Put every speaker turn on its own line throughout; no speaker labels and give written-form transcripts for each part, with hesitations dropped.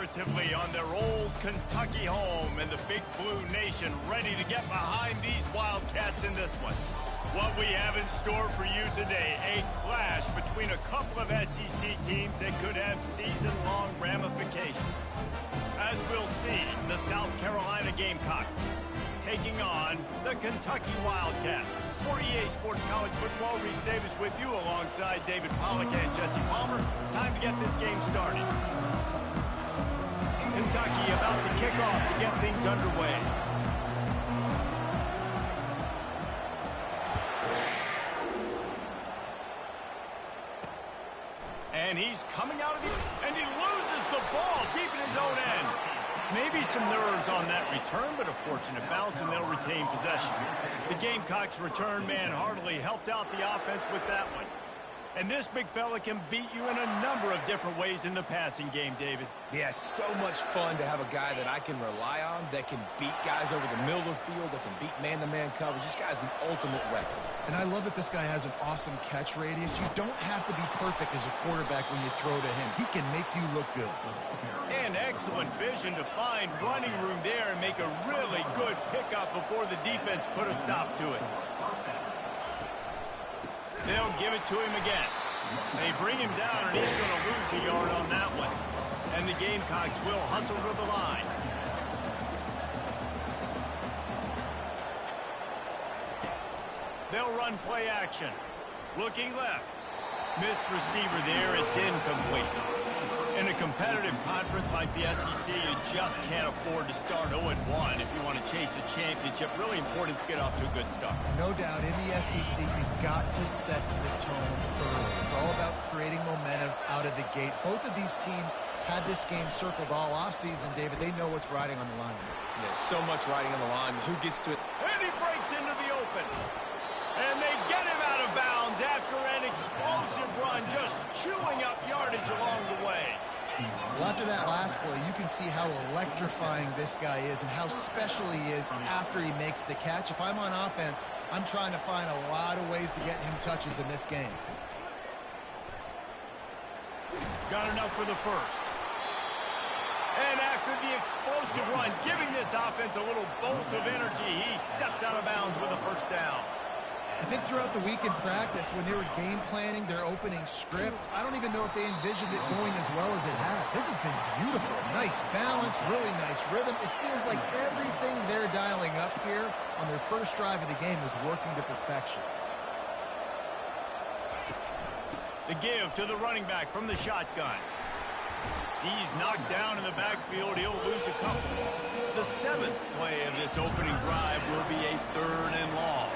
figuratively on their old Kentucky home, and the Big Blue Nation ready to get behind these Wildcats in this one. What we have in store for you today, a clash between a couple of SEC teams that could have season-long ramifications. As we'll see, the South Carolina Gamecocks taking on the Kentucky Wildcats. For EA Sports College Football, Reese Davis with you alongside David Pollack and Jesse Palmer. Time to get this game started. Kentucky about to kick off to get things underway. And he's coming out of the... and he loses the ball deep in his own end. Maybe some nerves on that return, but a fortunate bounce, and they'll retain possession. The Gamecocks' return man hardly helped out the offense with that one. And this big fella can beat you in a number of different ways in the passing game, David.
Yeah, so much fun to have a guy that I can rely on, that can beat guys over the middle of the field, that can beat man-to-man coverage. This guy's the ultimate weapon.
And I love that this guy has an awesome catch radius. You don't have to be perfect as a quarterback when you throw to him. He can make you look good.
And excellent vision to find running room there and make a really good pickup before the defense put a stop to it. They'll give it to him again. They bring him down, and he's going to lose a yard on that one. And the Gamecocks will hustle to the line. They'll run play action. Looking left. Missed receiver there. It's incomplete. In a competitive conference like the SEC, you just can't afford to start 0-1 if you want to chase a championship. Really important to get off to a good start.
No doubt, in the SEC, you've got to set the tone early. It's all about creating momentum out of the gate. Both of these teams had this game circled all offseason, David. They know what's riding on the line.
There's so much riding on the line. Who gets to it?
And he breaks into the open. And they get him out of bounds after an explosive run, just chewing up yardage along the way.
Well, after that last play, you can see how electrifying this guy is and how special he is after he makes the catch. If I'm on offense, I'm trying to find a lot of ways to get him touches in this game.
Got enough for the first. And after the explosive run, giving this offense a little bolt of energy, he steps out of bounds with a first down.
I think throughout the week in practice, when they were game planning their opening script, I don't even know if they envisioned it going as well as it has. This has been beautiful. Nice balance, really nice rhythm. It feels like everything they're dialing up here on their first drive of the game is working to perfection.
The give to the running back from the shotgun. He's knocked down in the backfield. He'll lose a couple. The seventh play of this opening drive will be a 3rd and long.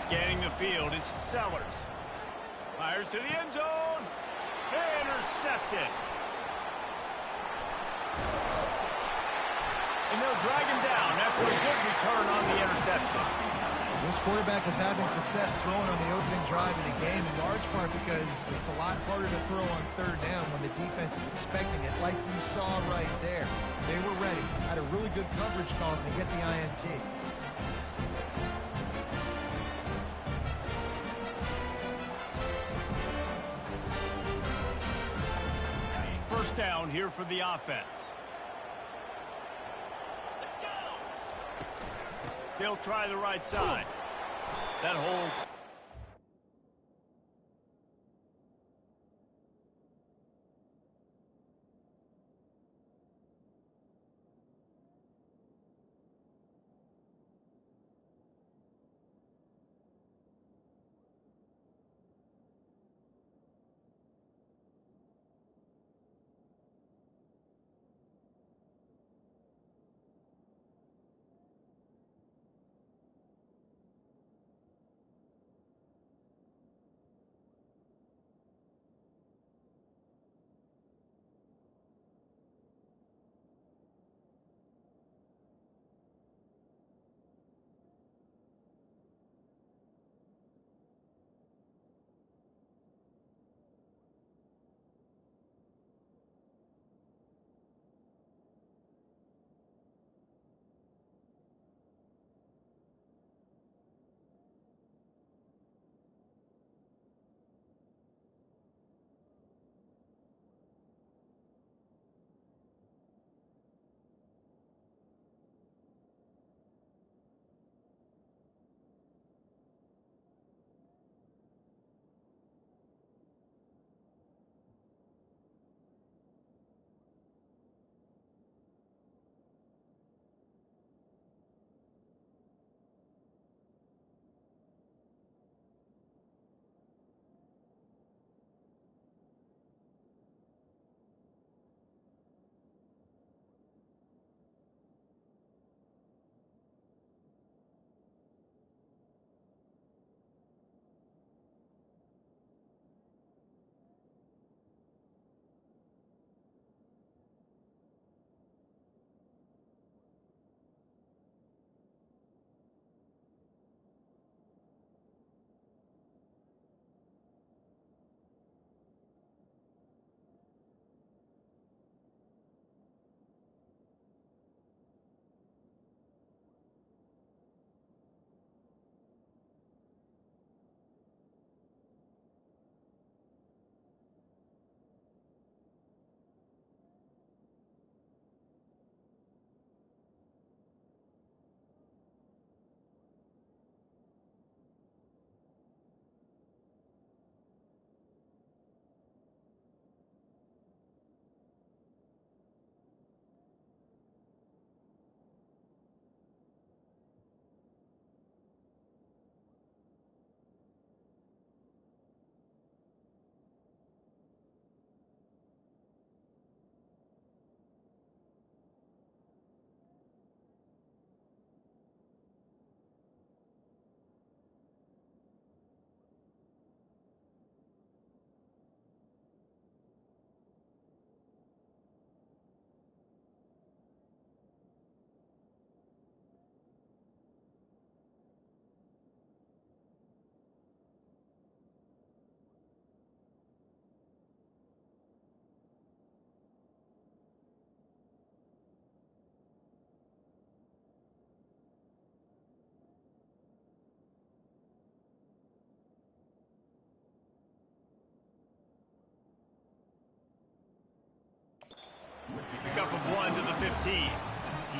Scanning the field, it's Sellers. Fires to the end zone. Intercepted. And they'll drag him down after a good return on the interception.
This quarterback was having success throwing on the opening drive of the game, in large part because it's a lot harder to throw on 3rd down when the defense is expecting it, like you saw right there. They were ready, had a really good coverage call to get the INT.
First down here for the offense. Let's go. They'll try the right side. That hold. 15.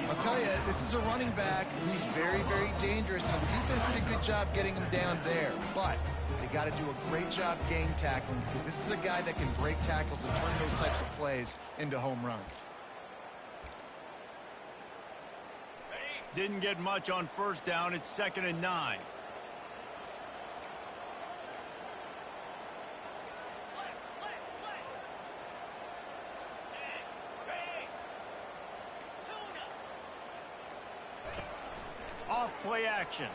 I'll tell you, this is a running back who's very, very dangerous, and the defense did a good job getting him down there. But they got to do a great job game tackling, because this is a guy that can break tackles and turn those types of plays into home runs.
Didn't get much on first down. It's 2nd and 9. Off play action.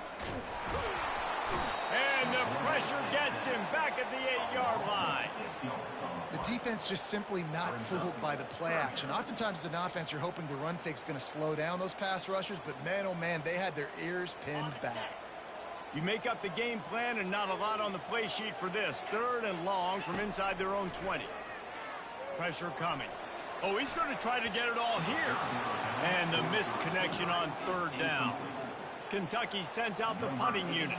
And the pressure gets him back at the 8-yard line.
The defense just simply not fooled by the play action. Oftentimes as an offense, you're hoping the run fake's going to slow down those pass rushers, but man, oh man, they had their ears pinned back.
You make up the game plan and not a lot on the play sheet for this. 3rd and long from inside their own 20. Pressure coming. Oh, he's going to try to get it all here. And the missed connection on 3rd down. Kentucky sent out the punting unit.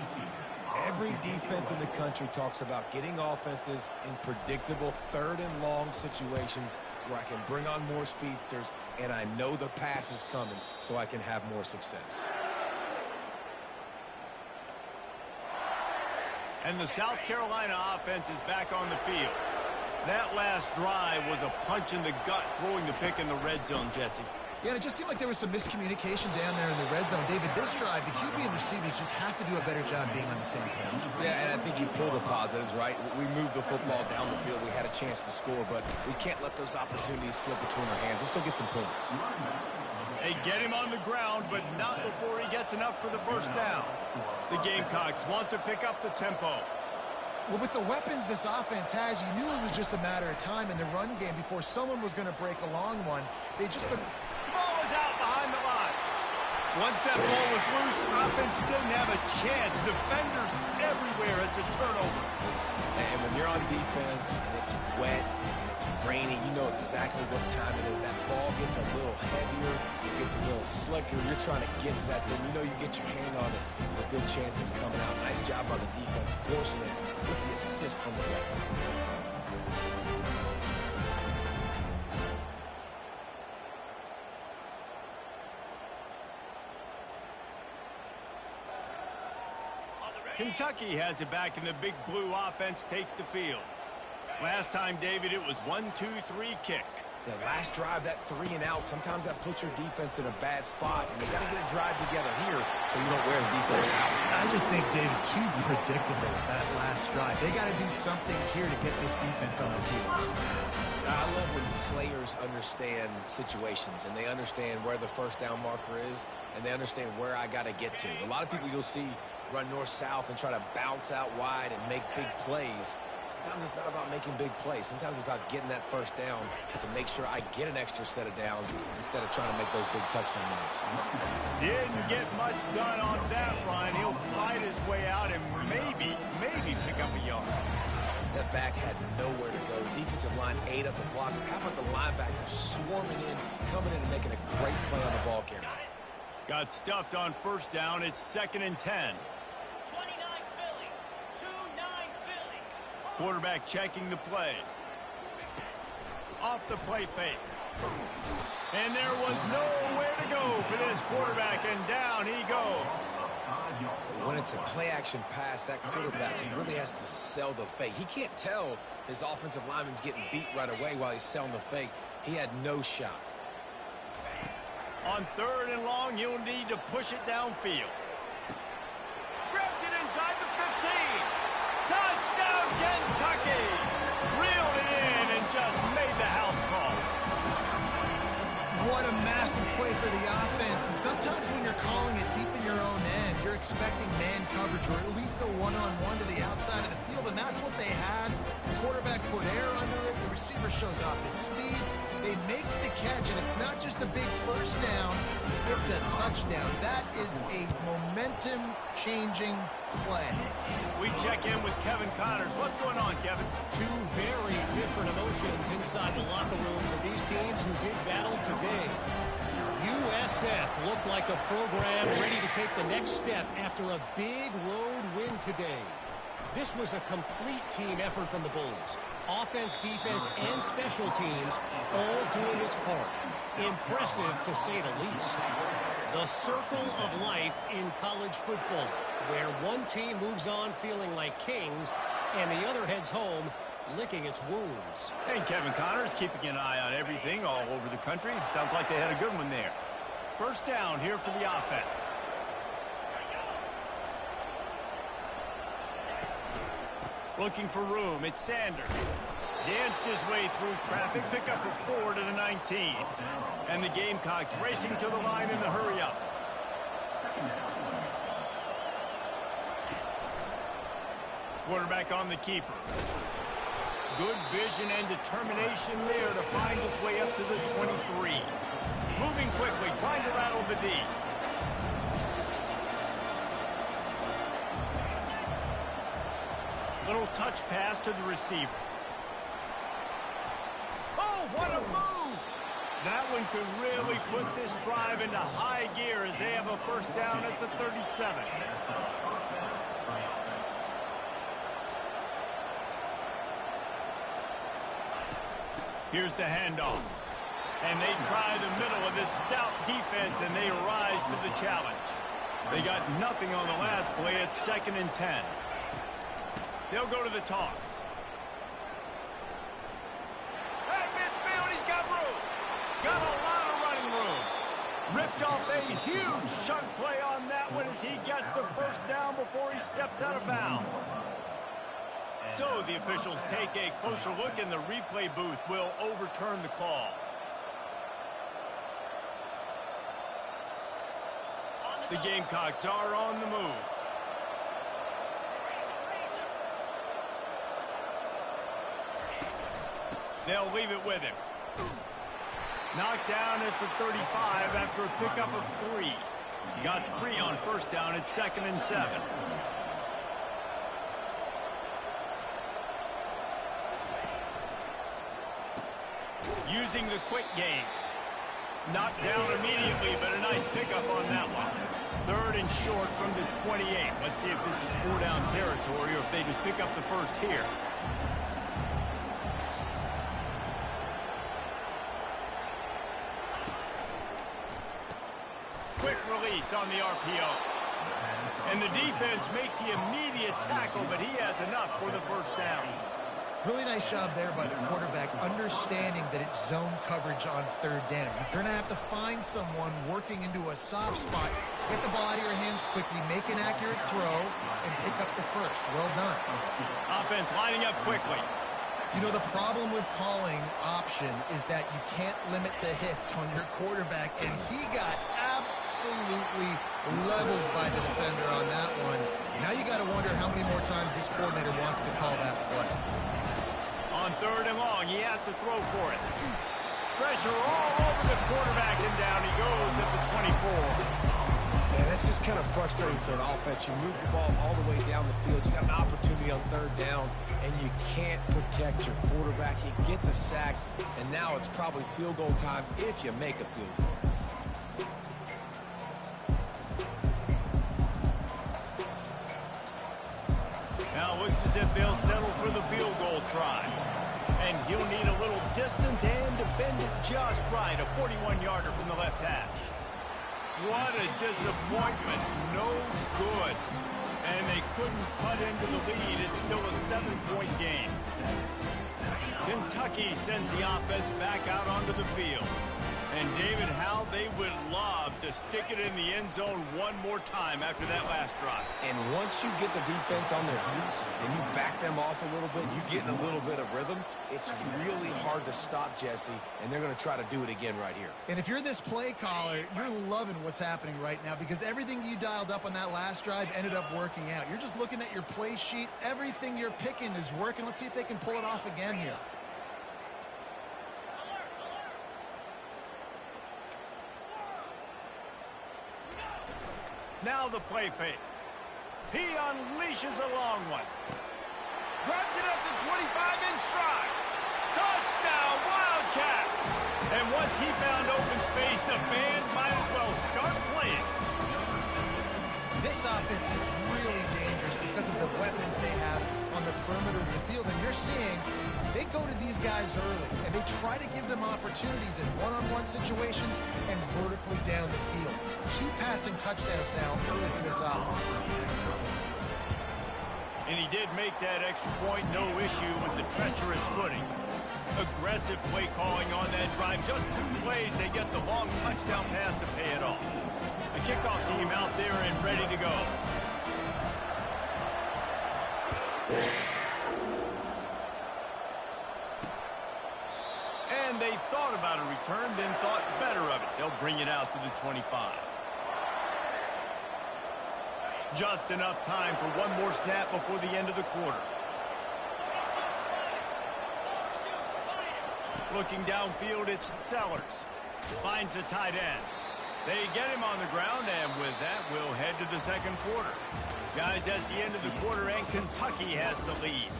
Every defense in the country talks about getting offenses in predictable 3rd and long situations where I can bring on more speedsters and I know the pass is coming so I can have more success.
And the South Carolina offense is back on the field. That last drive was a punch in the gut, throwing the pick in the red zone, Jesse.
Yeah, and it just seemed like there was some miscommunication down there in the red zone. David, this drive, the QB and receivers just have to do a better job being on the same page.
Yeah, and I think you pull the positives, right? We moved the football down the field. We had a chance to score, but we can't let those opportunities slip between our hands. Let's go get some points.
They get him on the ground, but not before he gets enough for the first down. The Gamecocks want to pick up the tempo.
Well, with the weapons this offense has, you knew it was just a matter of time in the run game before someone was going to break a long one. They just...
Ball was out behind the line. Once that ball was loose, offense didn't have a chance. Defenders everywhere. It's a turnover.
And when you're on defense and it's wet and it's raining, you know exactly what time it is. That ball gets a little heavier, it gets a little slicker. You're trying to get to that thing. You know you get your hand on it. There's a good chance it's coming out. Nice job by the defense forcing it with the assist from the referee.
Kentucky has it back, and the big blue offense takes the field. Last time, David, it was 1-2-3 kick.
The last drive, that 3 and out, sometimes that puts your defense in a bad spot, and you got to get a drive together here so you don't wear the defense out.
I just think, David, too predictable that last drive. They got to do something here to get this defense on their heels.
I love when players understand situations and they understand where the first down marker is and they understand where I got to get to. A lot of people you'll see run north-south and try to bounce out wide and make big plays. Sometimes it's not about making big plays. Sometimes it's about getting that first down to make sure I get an extra set of downs instead of trying to make those big touchdown runs.
Didn't get much done on that run. He'll fight his way out and maybe pick up a yard.
That back had nowhere to go. The defensive line ate up the blocks. But how about the linebacker swarming in, coming in and making a great play on the ball carrier?
Got stuffed on first down. It's 2nd and 10. Quarterback checking the play. Off the play fake. And there was nowhere to go for this quarterback, and down he goes.
When it's a play-action pass, that quarterback, he really has to sell the fake. He can't tell his offensive lineman's getting beat right away while he's selling the fake. He had no shot.
On 3rd and long, you'll need to push it downfield. Grabs it inside the 15. Touchdown, Kentucky! Reeled it in and just made the house call.
What a massive play for the offense. And sometimes when you're calling it deep in your own end, you're expecting man coverage or at least a one-on-one to the outside of the field, and that's what they had. The quarterback put air under it. The receiver shows off his speed. They make the catch, and it's not just a big first down. It's a touchdown. That is a momentum-changing play.
We check in with Kevin Connors. What's going on, Kevin?
Two very different emotions inside the locker rooms of these teams who did battle today. USF looked like a program ready to take the next step after a big road win today. This was a complete team effort from the Bulls. Offense, defense, and special teams all doing its part. Impressive, to say the least. The circle of life in college football, where one team moves on feeling like kings and the other heads home licking its wounds.
And Kevin Connors keeping an eye on everything all over the country. Sounds like they had a good one there. First down here for the offense. Looking for room, it's Sanders. Danced his way through traffic, pick up a 4 to the 19. And the Gamecocks racing to the line in the hurry-up. Quarterback on the keeper. Good vision and determination there to find his way up to the 23. Moving quickly, trying to rattle the D. Little touch pass to the receiver. Oh, what a move! That one could really put this drive into high gear as they have a first down at the 37. Here's the handoff. And they try the middle of this stout defense, and they rise to the challenge. They got nothing on the last play. It's 2nd and 10. They'll go to the toss. At midfield, he's got room. Got a lot of running room. Ripped off a huge chunk play on that one as he gets the first down before he steps out of bounds. So the officials take a closer look, and the replay booth will overturn the call. The Gamecocks are on the move. They'll leave it with him. Knocked down at the 35 after a pickup of 3. Got 3 on first down at 2nd and 7. Using the quick game. Knocked down immediately, but a nice pickup on that one. 3rd and short from the 28. Let's see if this is 4-down territory or if they just pick up the first here. Quick release on the RPO. And the defense makes the immediate tackle, but he has enough for the first down.
Really nice job there by the quarterback, understanding that it's zone coverage on 3rd down. If you're going to have to find someone working into a soft spot, get the ball out of your hands quickly, make an accurate throw, and pick up the first. Well done.
Offense lining up quickly.
You know, the problem with calling option is that you can't limit the hits on your quarterback, and he got absolutely leveled by the defender on that one. Now you got to wonder how many more times this coordinator wants to call that play.
On 3rd and long, he has to throw for it. Pressure all over the quarterback, and down he goes at the 24.
Man, that's just kind of frustrating for an offense. You move the ball all the way down the field. You got an opportunity on 3rd down, and you can't protect your quarterback. You get the sack, and now it's probably field goal time if you make a field goal.
Now it looks as if they'll settle for the field goal try. And he'll need a little distance and to bend it just right. A 41-yarder from the left hash. What a disappointment. No good. And they couldn't cut into the lead. It's still a 7-point game. Kentucky sends the offense back out onto the field. And David, how they would love to stick it in the end zone one more time after that last drive.
And once you get the defense on their heels and you back them off a little bit, you get in a little bit of rhythm, it's really hard to stop, Jesse, and they're going to try to do it again right here.
And if you're this play caller, you're loving what's happening right now because everything you dialed up on that last drive ended up working out. You're just looking at your play sheet. Everything you're picking is working. Let's see if they can pull it off again here.
Now the play fake. He unleashes a long one. Grabs it at the 25 in stride. Touchdown, Wildcats! And once he found open space, the band might as well start playing.
This offense is really dangerous because of the weapons they have on the perimeter of the field. And you're seeing they these guys early, and they try to give them opportunities in one-on-one situations and vertically down the field. 2 passing touchdowns now early for this offense.
And he did make that extra point, no issue with the treacherous footing. Aggressive play calling on that drive. Just 2 plays, they get the long touchdown pass to pay it off. The kickoff team out there and ready to go. And they thought about a return, then thought better of it. They'll bring it out to the 25. Just enough time for one more snap before the end of the quarter. Looking downfield, it's Sellers. Finds the tight end. They get him on the ground, and with that, we'll head to the second quarter. Guys, that's the end of the quarter, and Kentucky has the lead.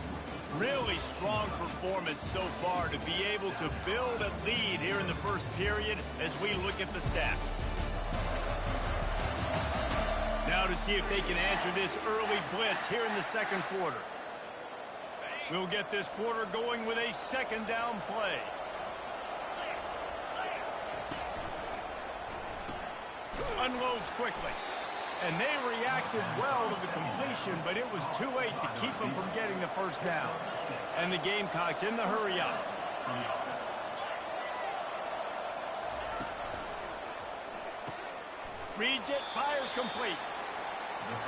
Really strong performance so far to be able to build a lead here in the first period as we look at the stats. Now to see if they can answer this early blitz here in the second quarter. We'll get this quarter going with a second down play. Unloads quickly. And they reacted well to the completion, but it was too late to keep them from getting the first down. And the Gamecocks in the hurry up. Reads it, fires complete.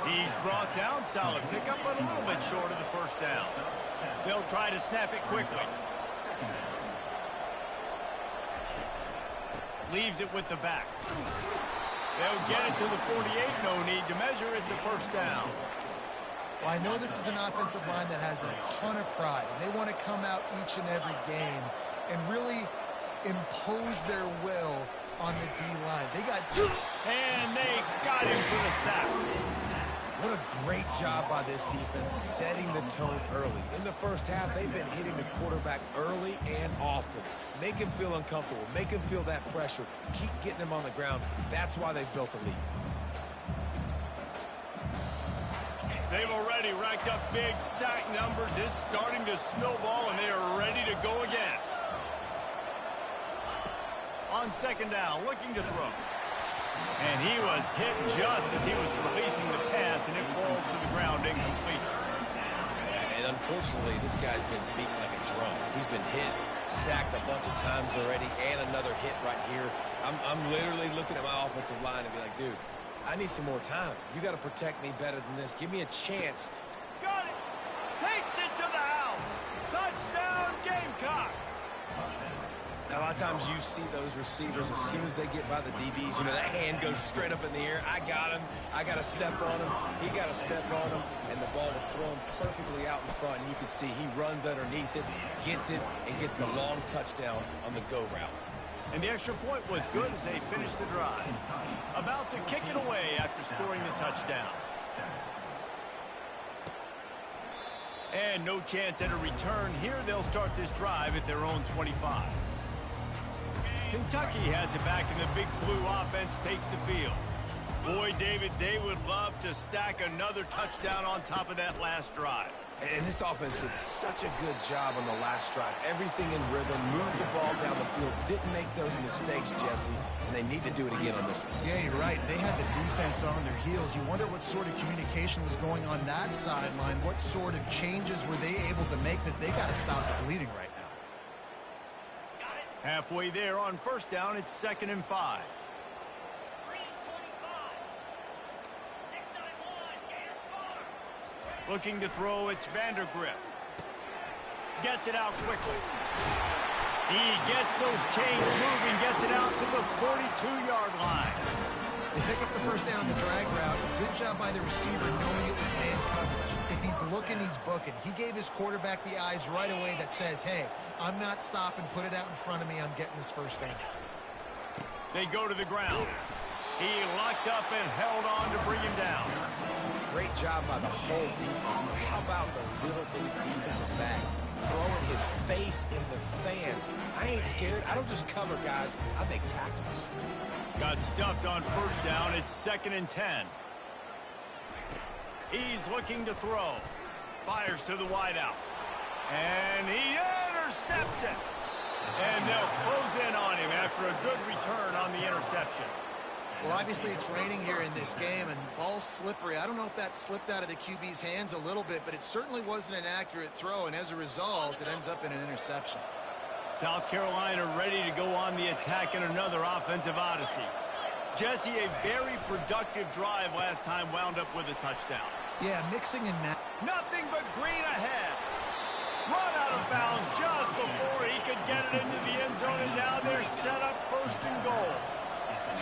He's brought down, solid pickup, but a little bit short of the first down. They'll try to snap it quickly. Leaves it with the back. They'll get it to the 48, no need to measure, it's a first down.
Well, I know this is an offensive line that has a ton of pride. They want to come out each and every game and really impose their will on the D-line.
And they got him for the sack.
What a great job by this defense setting the tone early. In the first half, they've been hitting the quarterback early and often. Make him feel uncomfortable. Make him feel that pressure. Keep getting him on the ground. That's why they've built a lead.
They've already racked up big sack numbers. It's starting to snowball, and they are ready to go again. On second down, looking to throw. And he was hit just as he was releasing the pass, and it falls to the ground incomplete.
And unfortunately, this guy's been beaten like a drum. He's been hit, sacked a bunch of times already, and another hit right here. I'm literally looking at my offensive line and be like, dude, I need some more time. You got to protect me better than this. Give me a chance.
Got it. Takes it to the house. Touchdown, Gamecocks.
Now, a lot of times you see those receivers, as soon as they get by the DBs, you know, that hand goes straight up in the air. I got him. I got to step on him. He got to step on him. And the ball was thrown perfectly out in front. And you can see he runs underneath it, gets it, and gets the long touchdown on the go route.
And the extra point was good as they finished the drive. About to kick it away after scoring the touchdown. And no chance at a return. Here they'll start this drive at their own 25. Kentucky has it back, and the Big Blue offense takes the field. Boy, David, they would love to stack another touchdown on top of that last drive.
And this offense did such a good job on the last drive. Everything in rhythm, moved the ball down the field, didn't make those mistakes, Jesse, and they need to do it again on this one.
Yeah, you're right. They had the defense on their heels. You wonder what sort of communication was going on that sideline. What sort of changes were they able to make, because they got to stop the bleeding right now.
Halfway there on first down, it's 2nd and 5. Looking to throw, it's Vandergrift. Gets it out quickly. He gets those chains moving, gets it out to the 42-yard line.
They pick up the first down on the drag route. Good job by the receiver knowing it was man coverage. If he's looking, he's booking. He gave his quarterback the eyes right away that says, hey, I'm not stopping. Put it out in front of me. I'm getting this first down.
They go to the ground. He locked up and held on to bring him down.
Great job by the whole defense. But how about the little bitty defensive back throwing his face in the fan? I ain't scared. I don't just cover guys. I make tackles.
Got stuffed on first down. It's 2nd and 10. He's looking to throw. Fires to the wideout. And he intercepts it. And they'll close in on him after a good return on the interception.
Well, obviously it's raining here in this game, and ball's slippery. I don't know if that slipped out of the QB's hands a little bit, but it certainly wasn't an accurate throw, and as a result, it ends up in an interception.
South Carolina ready to go on the attack in another offensive odyssey. Jesse, a very productive drive last time wound up with a touchdown.
Yeah, mixing and matching.
Nothing but green ahead. Run out of bounds just before he could get it into the end zone, and now they're set up first and goal.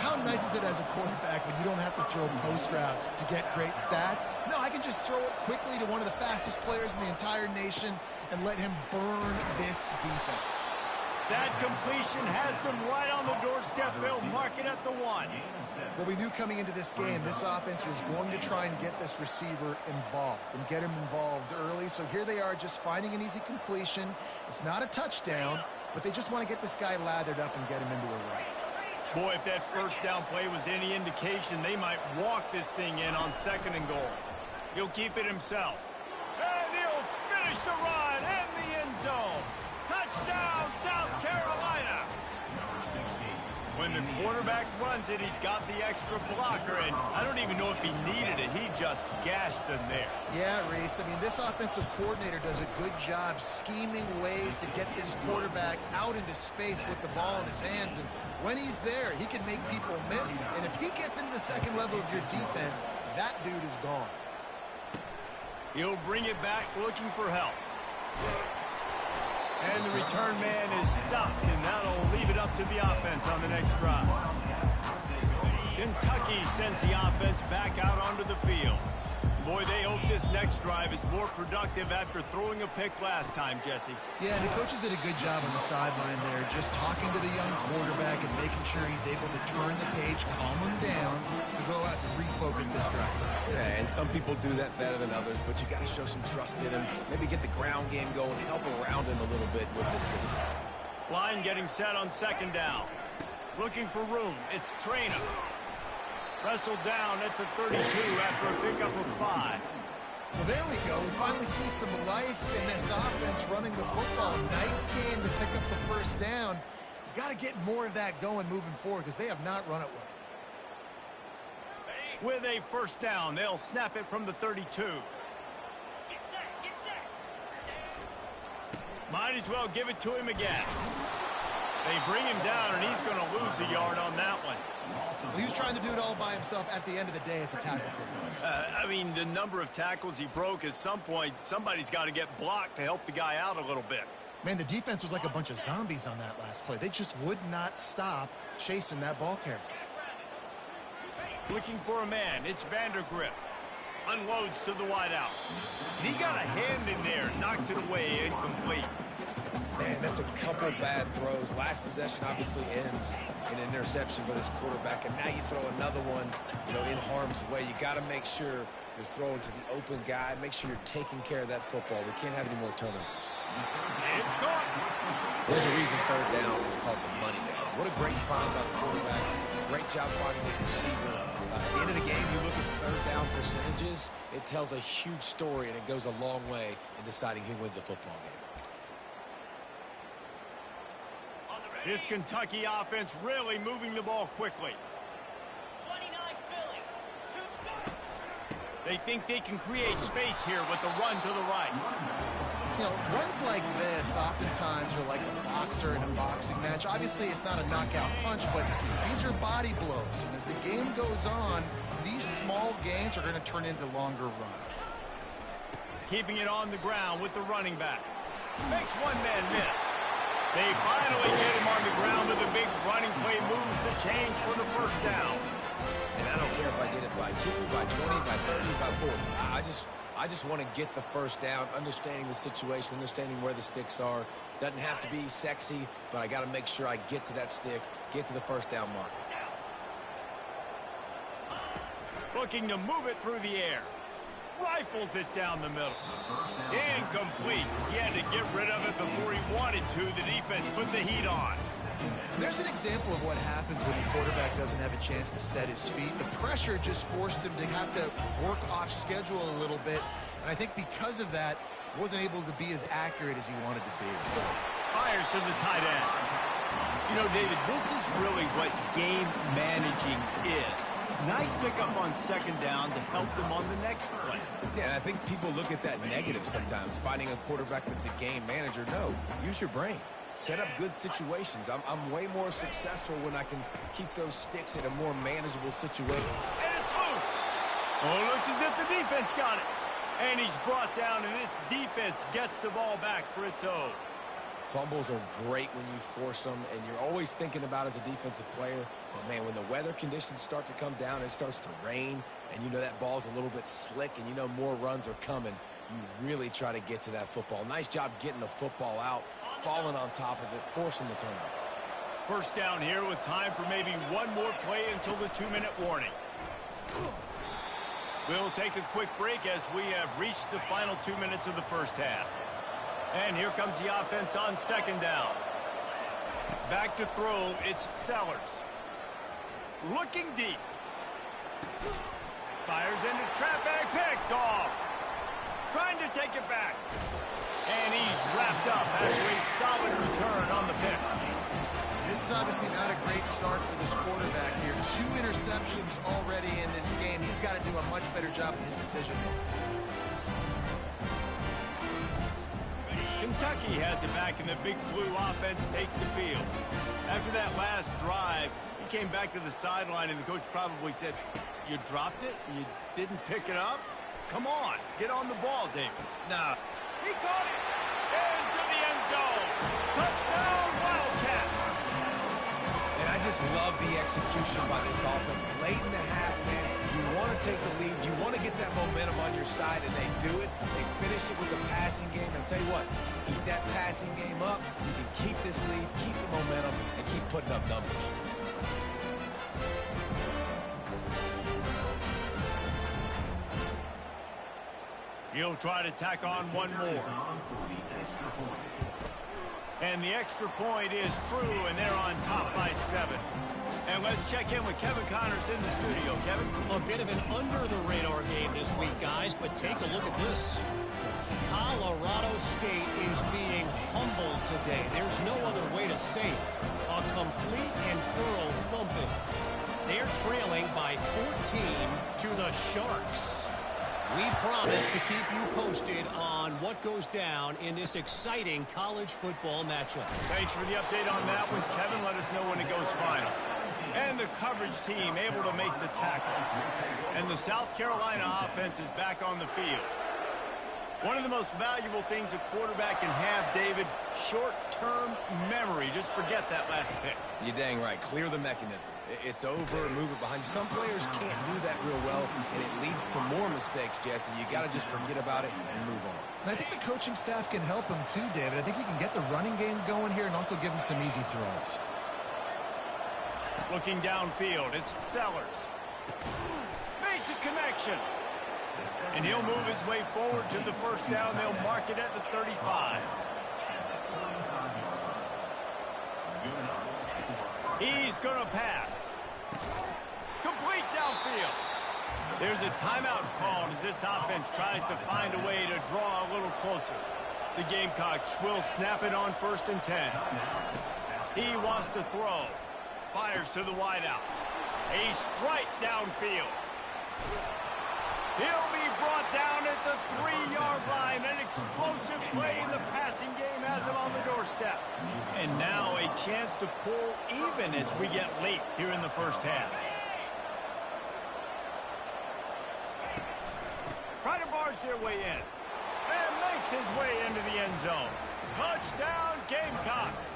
How nice is it as a quarterback when you don't have to throw post routes to get great stats? No, I can just throw it quickly to one of the fastest players in the entire nation and let him burn this defense.
That completion has them right on the doorstep. They'll mark it at the 1.
Well, we knew coming into this game, this offense was going to try and get this receiver involved and get him involved early. So here they are just finding an easy completion. It's not a touchdown, but they just want to get this guy lathered up and get him into a run.
Boy, if that first down play was any indication, they might walk this thing in on 2nd and goal. He'll keep it himself. And he'll finish the run in the end zone. Touchdown, South Carolina. When the quarterback runs it, he's got the extra blocker, and I don't even know if he needed it. He just gashed them there.
Yeah, Reese. I mean, this offensive coordinator does a good job scheming ways to get this quarterback out into space with the ball in his hands, and when he's there, he can make people miss, and if he gets into the second level of your defense, that dude is gone.
He'll bring it back looking for help. And the return man is stopped, and that'll leave it up to the offense on the next drive. Kentucky sends the offense back out onto the field. Boy, they hope this next drive is more productive after throwing a pick last time, Jesse.
Yeah, the coaches did a good job on the sideline there, just talking to the young quarterback and making sure he's able to turn the page, calm him down, to go out and refocus this drive.
Yeah, and some people do that better than others, but you got to show some trust in him. Maybe get the ground game going, help around him a little bit with this system.
Line getting set on 2nd down. Looking for room. It's Traynor. Wrestled down at the 32 after a pickup of 5.
Well, there we go. We finally see some life in this offense running the football. Nice game to pick up the first down. You got to get more of that going moving forward because they have not run it well.
With a first down, they'll snap it from the 32. Might as well give it to him again. They bring him down, and he's going to lose a yard on that one.
Well, he was trying to do it all by himself. At the end of the day, it's a tackle for him.
I mean, the number of tackles he broke, at some point, somebody's got to get blocked to help the guy out a little bit.
Man, the defense was like a bunch of zombies on that last play. They just would not stop chasing that ball carrier.
Looking for a man. It's Vandergrift. Unloads to the wideout. And he got a hand in there. Knocks it away. Incomplete.
Man, that's a couple bad throws. Last possession obviously ends in an interception by this quarterback, and now you throw another one, in harm's way. You got to make sure you're throwing to the open guy. Make sure you're taking care of that football. We can't have any more turnovers.
It's caught.
There's a reason 3rd down is called the money down. What a great find by the quarterback. Great job finding his receiver. At the end of the game, you look at 3rd down percentages. It tells a huge story, and it goes a long way in deciding who wins a football game.
This Kentucky offense really moving the ball quickly. They think they can create space here with the run to the right.
Runs like this oftentimes are like a boxer in a boxing match. Obviously, it's not a knockout punch, but these are body blows. And as the game goes on, these small gains are going to turn into longer runs.
Keeping it on the ground with the running back. Makes one man miss. They finally get him on the ground with a big running play, moves the chains for the first down.
And I don't care if I get it by 2, by 20, by 30, by 40. I just want to get the first down, understanding the situation, understanding where the sticks are. Doesn't have to be sexy, but I got to make sure I get to that stick, get to the first down mark.
Looking to move it through the air. Rifles it down the middle. Incomplete. He had to get rid of it before he wanted to. The defense put the heat on.
There's an example of what happens when the quarterback doesn't have a chance to set his feet. The pressure just forced him to have to work off schedule a little bit. And I think because of that, he wasn't able to be as accurate as he wanted to be.
Fires to the tight end. You know, David, this is really what game managing is. Nice pickup on second down to help them on the next play.
Yeah, and I think people look at that negative sometimes, finding a quarterback that's a game manager. No, use your brain. Set up good situations. I'm way more successful when I can keep those sticks in a more manageable situation.
And it's loose. Oh, it looks as if the defense got it. And he's brought down, and this defense gets the ball back for its own.
Fumbles are great when you force them, and you're always thinking about as a defensive player. But, man, when the weather conditions start to come down, it starts to rain, and you know that ball's a little bit slick, and you know more runs are coming, you really try to get to that football. Nice job getting the football out, falling on top of it, forcing the turnover.
First down here with time for maybe one more play until the 2-minute warning. We'll take a quick break as we have reached the final 2 minutes of the first half. And here comes the offense on second down. Back to throw, it's Sellers. Looking deep. Fires into traffic, picked off. Trying to take it back. And he's wrapped up after a solid return on the pick.
This is obviously not a great start for this quarterback here. 2 interceptions already in this game. He's got to do a much better job of his decision.
Kentucky has it back, and the Big Blue offense takes the field. After that last drive, he came back to the sideline, and the coach probably said, "You dropped it? You didn't pick it up? Come on, get on the ball, David."
Nah.
He caught it into the end zone. Touchdown, Wildcats.
And I just love the execution by this offense. Late in the half, man, you want to take the lead. You want to get that momentum on your side, and they do it. They finish it with the passing game. And I'll tell you what, keep that passing game up. You can keep this lead, keep the momentum, and keep putting up numbers.
He'll try to tack on one more. And the extra point is true, and they're on top by 7. And let's check in with Kevin Connors in the studio. Kevin?
A bit of an under-the-radar game this week, guys, but take a look at this. Colorado State is being humbled today. There's no other way to say it. A complete and thorough thumping. They're trailing by 14 to the Sharks. We promise to keep you posted on what goes down in this exciting college football matchup.
Thanks for the update on that one, Kevin. Let us know when it goes final. And the coverage team able to make the tackle. And the South Carolina offense is back on the field. One of the most valuable things a quarterback can have, David, short-term memory. Just forget that last pick.
You're dang right. Clear the mechanism. It's over, move it behind you. Some players can't do that real well, and it leads to more mistakes, Jesse. You got to just forget about it and move on.
And I think the coaching staff can help him too, David. I think he can get the running game going here and also give him some easy throws.
Looking downfield, it's Sellers. Makes a connection. And he'll move his way forward to the first down. They'll mark it at the 35. He's going to pass. Complete downfield. There's a timeout called as this offense tries to find a way to draw a little closer. The Gamecocks will snap it on 1st and 10. He wants to throw. Fires to the wideout. A strike downfield. He'll be brought down at the 3-yard line. An explosive play in the passing game has him on the doorstep. And now a chance to pull even as we get late here in the first half. Try to barge their way in. And makes his way into the end zone. Touchdown, Gamecocks.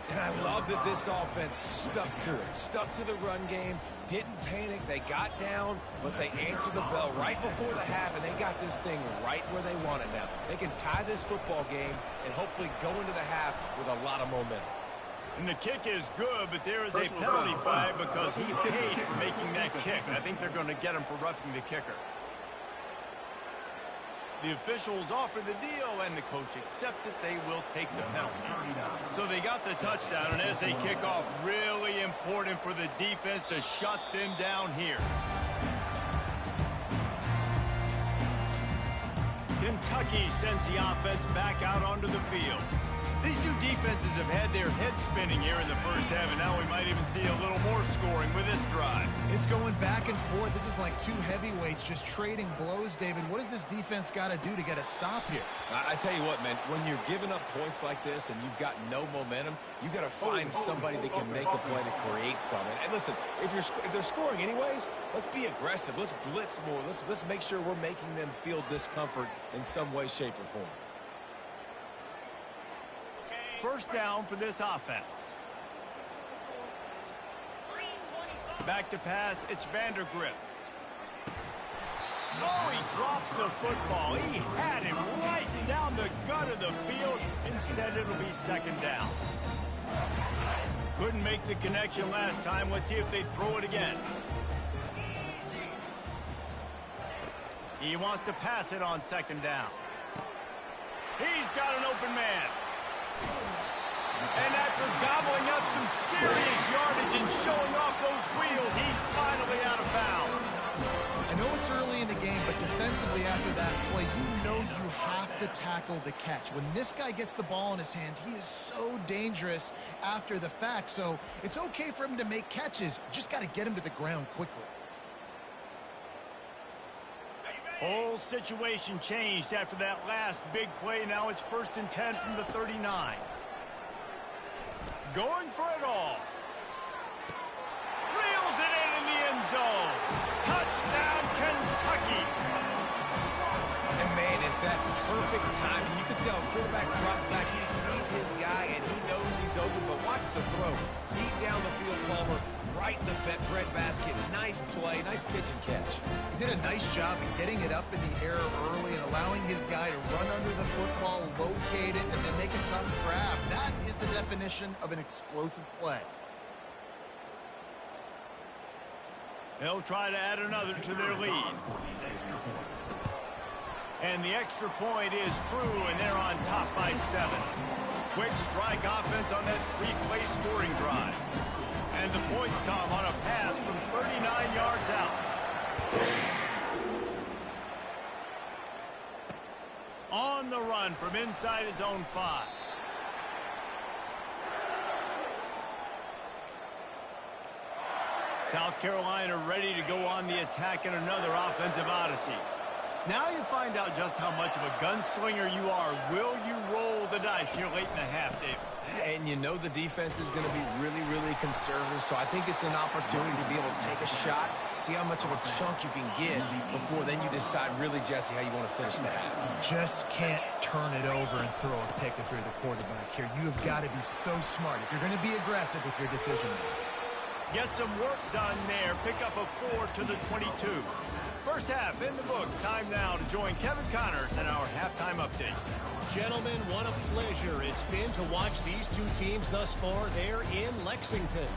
And I love that this offense stuck to it. Stuck to the run game. Didn't panic. They got down, but they answered the bell right before the half, and they got this thing right where they want it now. They can tie this football game and hopefully go into the half with a lot of momentum.
And the kick is good, but there is a penalty flag because he paid for making that kick. I think they're going to get him for roughing the kicker. The officials offer the deal, and the coach accepts it. They will take the penalty. So they got the touchdown, and as they kick off, really important for the defense to shut them down here. Kentucky sends the offense back out onto the field. These two defenses have had their heads spinning here in the first half, and now we might even see a little more scoring with this drive.
It's going back and forth. This is like two heavyweights just trading blows, David. What does this defense got to do to get a stop here?
I tell you what, man, when you're giving up points like this and you've got no momentum, you got to find somebody that can make a play to create something. And listen, if they're scoring anyways, let's be aggressive. Let's blitz more. Let's make sure we're making them feel discomfort in some way, shape, or form.
First down for this offense. Back to pass, it's Vandergriff. Oh, he drops the football. He had him right down the gut of the field. Instead, it'll be second down. Couldn't make the connection last time. Let's see if they throw it again. He wants to pass it on second down. He's got an open man. And after gobbling up some serious yardage and showing off those wheels, he's finally out of bounds.
I know it's early in the game, but defensively after that play, you know you have to tackle the catch. When this guy gets the ball in his hands, he is so dangerous after the fact. So it's okay for him to make catches. You just got to get him to the ground quickly.
Whole situation changed after that last big play. Now it's 1st and 10 from the 39. Going for it all. Reels it in the end zone. Touchdown, Kentucky.
And, man, is that perfect timing. You can tell quarterback drops back. He sees his guy, and he knows he's open. But watch the throw. Deep down the field, Palmer, right in the breadbasket. Nice play, nice pitch and catch.
He did a nice job of getting it up in the air early and allowing his guy to run under the football, locate it, and then make a tough grab. That is the definition of an explosive play.
They'll try to add another to their lead. And the extra point is true, and they're on top by 7. Quick strike offense on that 3-play scoring drive. And the points come on a pass from 39 yards out. On the run from inside his own 5. South Carolina ready to go on the attack in another offensive odyssey. Now you find out just how much of a gunslinger you are. Will you roll the dice here late in the half, Dave?
And you know the defense is going to be really, really conservative, so I think it's an opportunity to be able to take a shot, see how much of a chunk you can get before then you decide really, Jesse, how you want to finish the half.
Just can't turn it over and throw a pick if you're the quarterback here. You have got to be so smart if you're going to be aggressive with your decision making.
Get some work done there. Pick up a 4 to the 22. First half in the books. Time now to join Kevin Connors in our halftime update.
Gentlemen, what a pleasure it's been to watch these two teams thus far there in Lexington.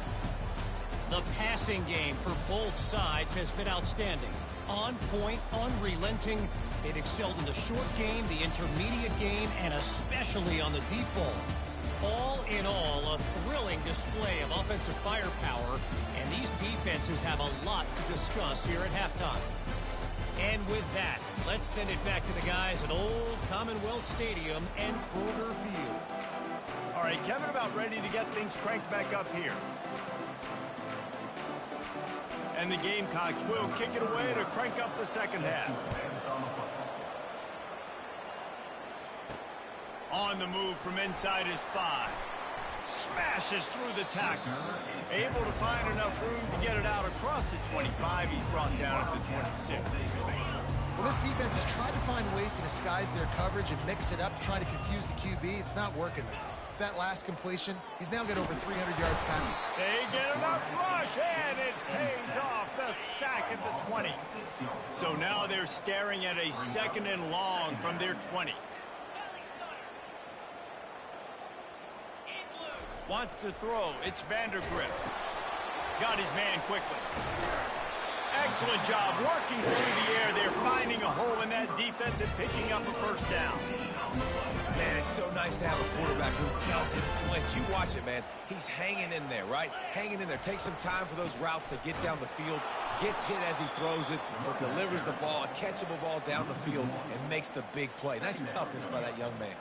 The passing game for both sides has been outstanding. On point, unrelenting. It excelled in the short game, the intermediate game, and especially on the deep ball. All in all, a thrilling display of offensive firepower, and these defenses have a lot to discuss here at halftime. And with that, let's send it back to the guys at Old Commonwealth Stadium and Kroger Field.
All right, Kevin, about ready to get things cranked back up here. And the Gamecocks will kick it away to crank up the second half. On the move from inside his 5. Smashes through the tackle. Able to find enough room to get it out across the 25. He's brought down at the 26.
Well, this defense has tried to find ways to disguise their coverage and mix it up, trying to confuse the QB. It's not working. That last completion, he's now got over 300 yards passing.
They get enough rush, and it pays off the sack at the 20. So now they're staring at a 2nd and long from their 20. Wants to throw. It's Vandergriff. Got his man quickly. Excellent job working through the air. They're finding a hole in that defense and picking up a first down.
Man, it's so nice to have a quarterback who doesn't flinch. You watch it, man. He's hanging in there, right? Hanging in there. Takes some time for those routes to get down the field. Gets hit as he throws it, but delivers the ball, a catchable ball down the field, and makes the big play. Nice toughness by that young man.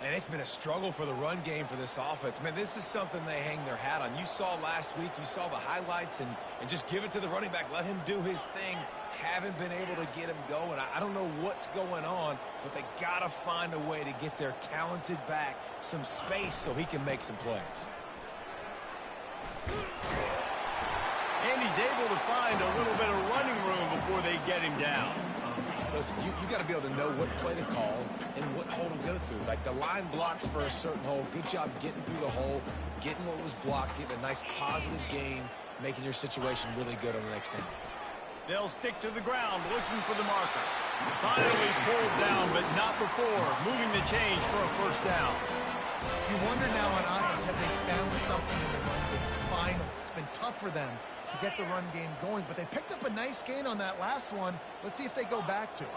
And it's been a struggle for the run game for this offense. Man, this is something they hang their hat on. You saw last week, you saw the highlights, and just give it to the running back. Let him do his thing. Haven't been able to get him going. I don't know what's going on, but they got to find a way to get their talented back some space so he can make some plays.
And he's able to find a little bit of running room before they get him down.
Listen, you got to be able to know what play to call and what hole to go through. Like the line blocks for a certain hole. Good job getting through the hole, getting what was blocked, getting a nice positive gain, making your situation really good on the next down.
They'll stick to the ground, looking for the marker. Finally pulled down, but not before. Moving the chains for a first down.
You wonder now on offense, have they found something in the run game? Finally, it's been tough for them to get the run game going, but they picked up a nice gain on that last one. Let's see if they go back to it.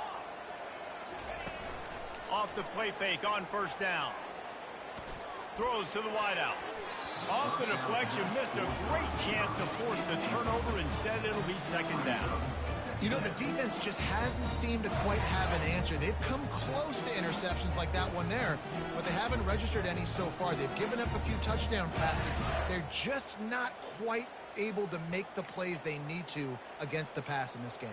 Off the play fake on first down. Throws to the wideout. Off the deflection, missed a great chance to force the turnover. Instead, it'll be second down.
You know, the defense just hasn't seemed to quite have an answer. They've come close to interceptions like that one there, but they haven't registered any so far. They've given up a few touchdown passes. They're just not quite able to make the plays they need to against the pass in this game.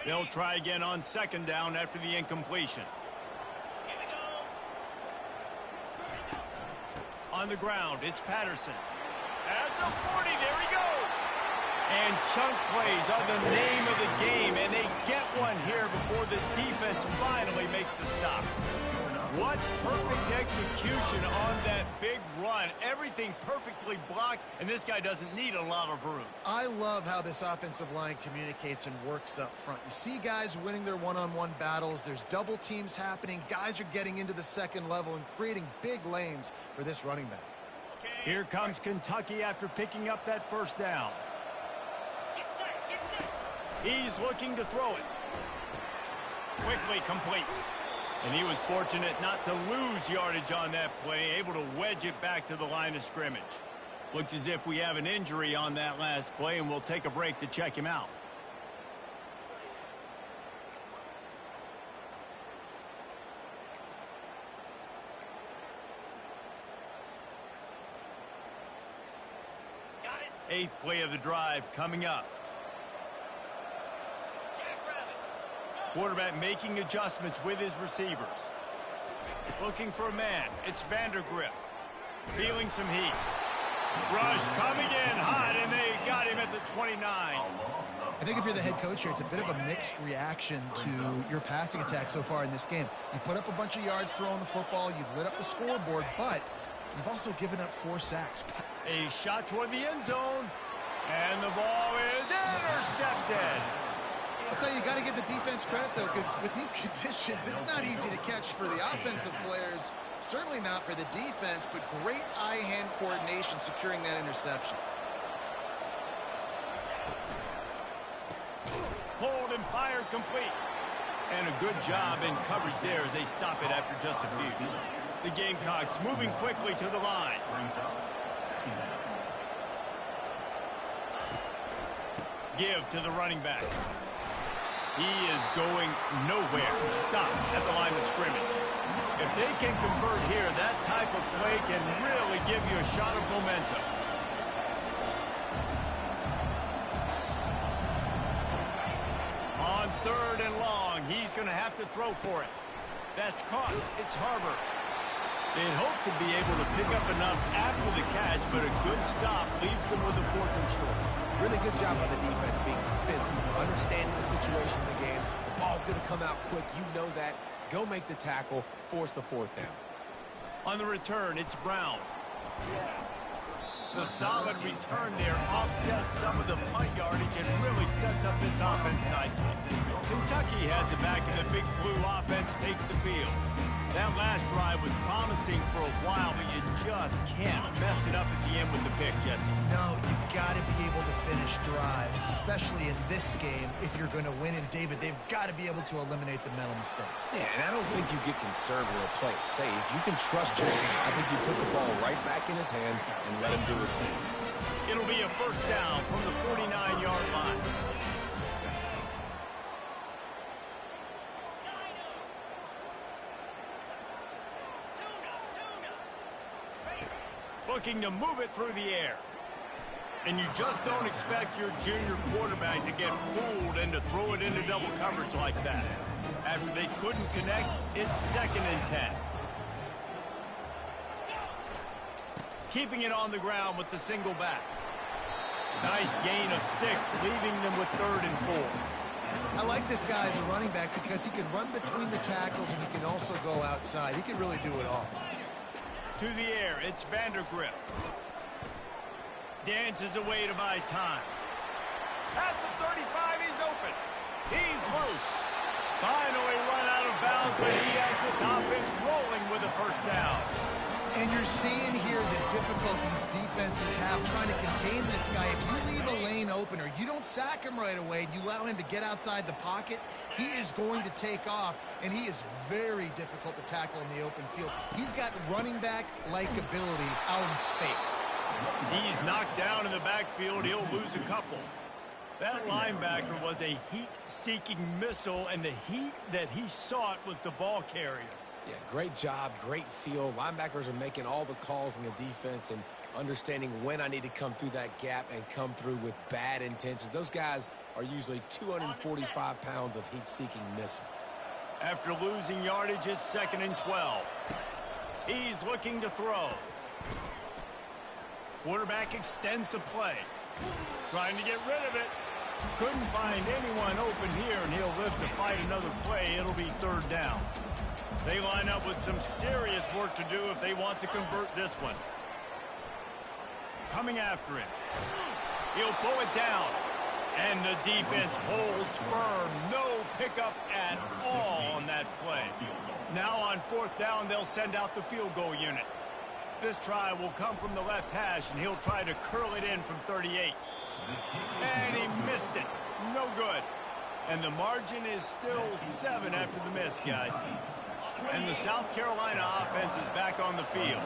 They'll try again on second down after the incompletion. On the ground, it's Patterson. At the 40, there he goes. And chunk plays are the name of the game, and they get one here before the defense finally makes the stop. What perfect execution on that big run. Everything perfectly blocked, and this guy doesn't need a lot of room.
I love how this offensive line communicates and works up front. You see guys winning their one-on-one battles. There's double teams happening. Guys are getting into the second level and creating big lanes for this running back.
Here comes Kentucky after picking up that first down. He's looking to throw it. Quickly complete. And he was fortunate not to lose yardage on that play, able to wedge it back to the line of scrimmage. Looks as if we have an injury on that last play, and we'll take a break to check him out. Eighth play of the drive coming up. Quarterback making adjustments with his receivers. Looking for a man. It's Vandergrift. Feeling some heat. Rush coming in hot, and they got him at the 29.
I think if you're the head coach here, it's a bit of a mixed reaction to your passing attack so far in this game. You put up a bunch of yards throwing the football. You've lit up the scoreboard, but you've also given up 4 sacks.
A shot toward the end zone, and the ball is intercepted.
I'll tell you, you got to give the defense credit, though, because with these conditions, it's not easy to catch for the offensive players. Certainly not for the defense, but great eye-hand coordination securing that interception.
Hold and fired complete. And a good job in coverage there as they stop it after just a few. The Gamecocks moving quickly to the line. Give to the running back. He is going nowhere. Stop at the line of scrimmage. If they can convert here, that type of play can really give you a shot of momentum. On third and long, he's going to have to throw for it. That's caught. It's Harbor. They'd hope to be able to pick up enough after the catch, but a good stop leaves them with a 4th and short.
Really good job by the defense being physical, understanding the situation of the game. The ball's going to come out quick. You know that. Go make the tackle, force the 4th down.
On the return, it's Brown. The solid return there offsets some of the punt yardage and really sets up this offense nicely. Kentucky has it back, and the Big Blue offense takes the field. That last drive was promising for a while, but you just can't mess it up at the end with the pick, Jesse.
No, you got to be able to finish drives, especially in this game if you're going to win. And, David, they've got to be able to eliminate the mental mistakes.
Yeah, and I don't think you get conservative or play it safe. You can trust your guy. I think you put the ball right back in his hands and let him do his thing.
It'll be a first down from the 49-yard line. looking to move it through the air. And you just don't expect your junior quarterback to get fooled and to throw it into double coverage like that. After they couldn't connect, it's 2nd and 10. Keeping it on the ground with the single back. Nice gain of 6, leaving them with 3rd and 4.
I like this guy as a running back because he can run between the tackles and he can also go outside. He can really do it all.
To the air, it's Vandergrift. Dances away to buy time. At the 35, he's open. He's loose. Finally run out of bounds, but he has this offense rolling with a 1st down.
And you're seeing here the difficulties defenses have trying to contain this guy. If you leave a lane open or you don't sack him right away and you allow him to get outside the pocket, he is going to take off, and he is very difficult to tackle in the open field. He's got running back-like ability out in space.
He's knocked down in the backfield. He'll lose a couple. That linebacker was a heat-seeking missile, and the heat that he sought was the ball carrier.
Yeah, great job, great feel. Linebackers are making all the calls in the defense and understanding when I need to come through that gap and come through with bad intentions. Those guys are usually 245 pounds of heat-seeking missile.
After losing yardage, it's 2nd and 12. He's looking to throw. Quarterback extends the play. Trying to get rid of it. Couldn't find anyone open here, and he'll live to fight another play. It'll be 3rd down. They line up with some serious work to do if they want to convert this one. Coming after it. He'll pull it down. And the defense holds firm. No pickup at all on that play. Now on 4th down, they'll send out the field goal unit. This try will come from the left hash, and he'll try to curl it in from 38. And he missed it. No good. And the margin is still 7 after the miss, guys. And the South Carolina offense is back on the field.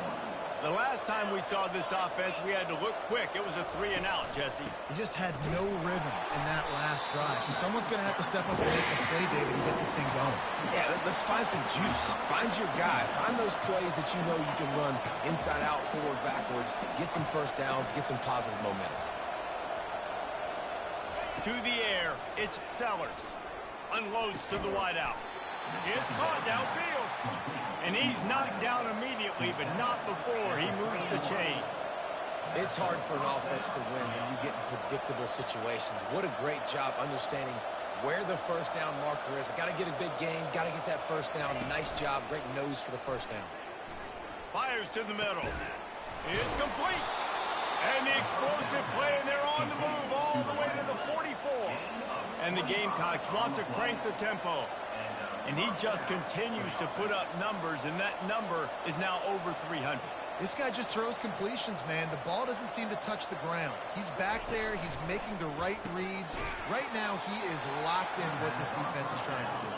The last time we saw this offense, we had to look quick. It was a 3-and-out, Jesse.
He just had no rhythm in that last drive. So someone's going to have to step up and make a play, David, and get this thing going.
Yeah, let's find some juice. Find your guy. Find those plays that you know you can run inside out, forward, backwards. Get some 1st downs. Get some positive momentum.
To the air, it's Sellers. Unloads to the wideout. It's caught downfield. And he's knocked down immediately, but not before he moves the chains.
It's hard for an offense to win when you get in predictable situations. What a great job understanding where the 1st down marker is. Got to get a big game. Got to get that 1st down. Nice job. Great nose for the 1st down.
Fires to the middle. It's complete. And the explosive play, and they're on the move all the way to the 44. And the Gamecocks want to crank the tempo. And he just continues to put up numbers, and that number is now over 300.
This guy just throws completions, man. The ball doesn't seem to touch the ground. He's back there. He's making the right reads. Right now, he is locked in what this defense is trying to do.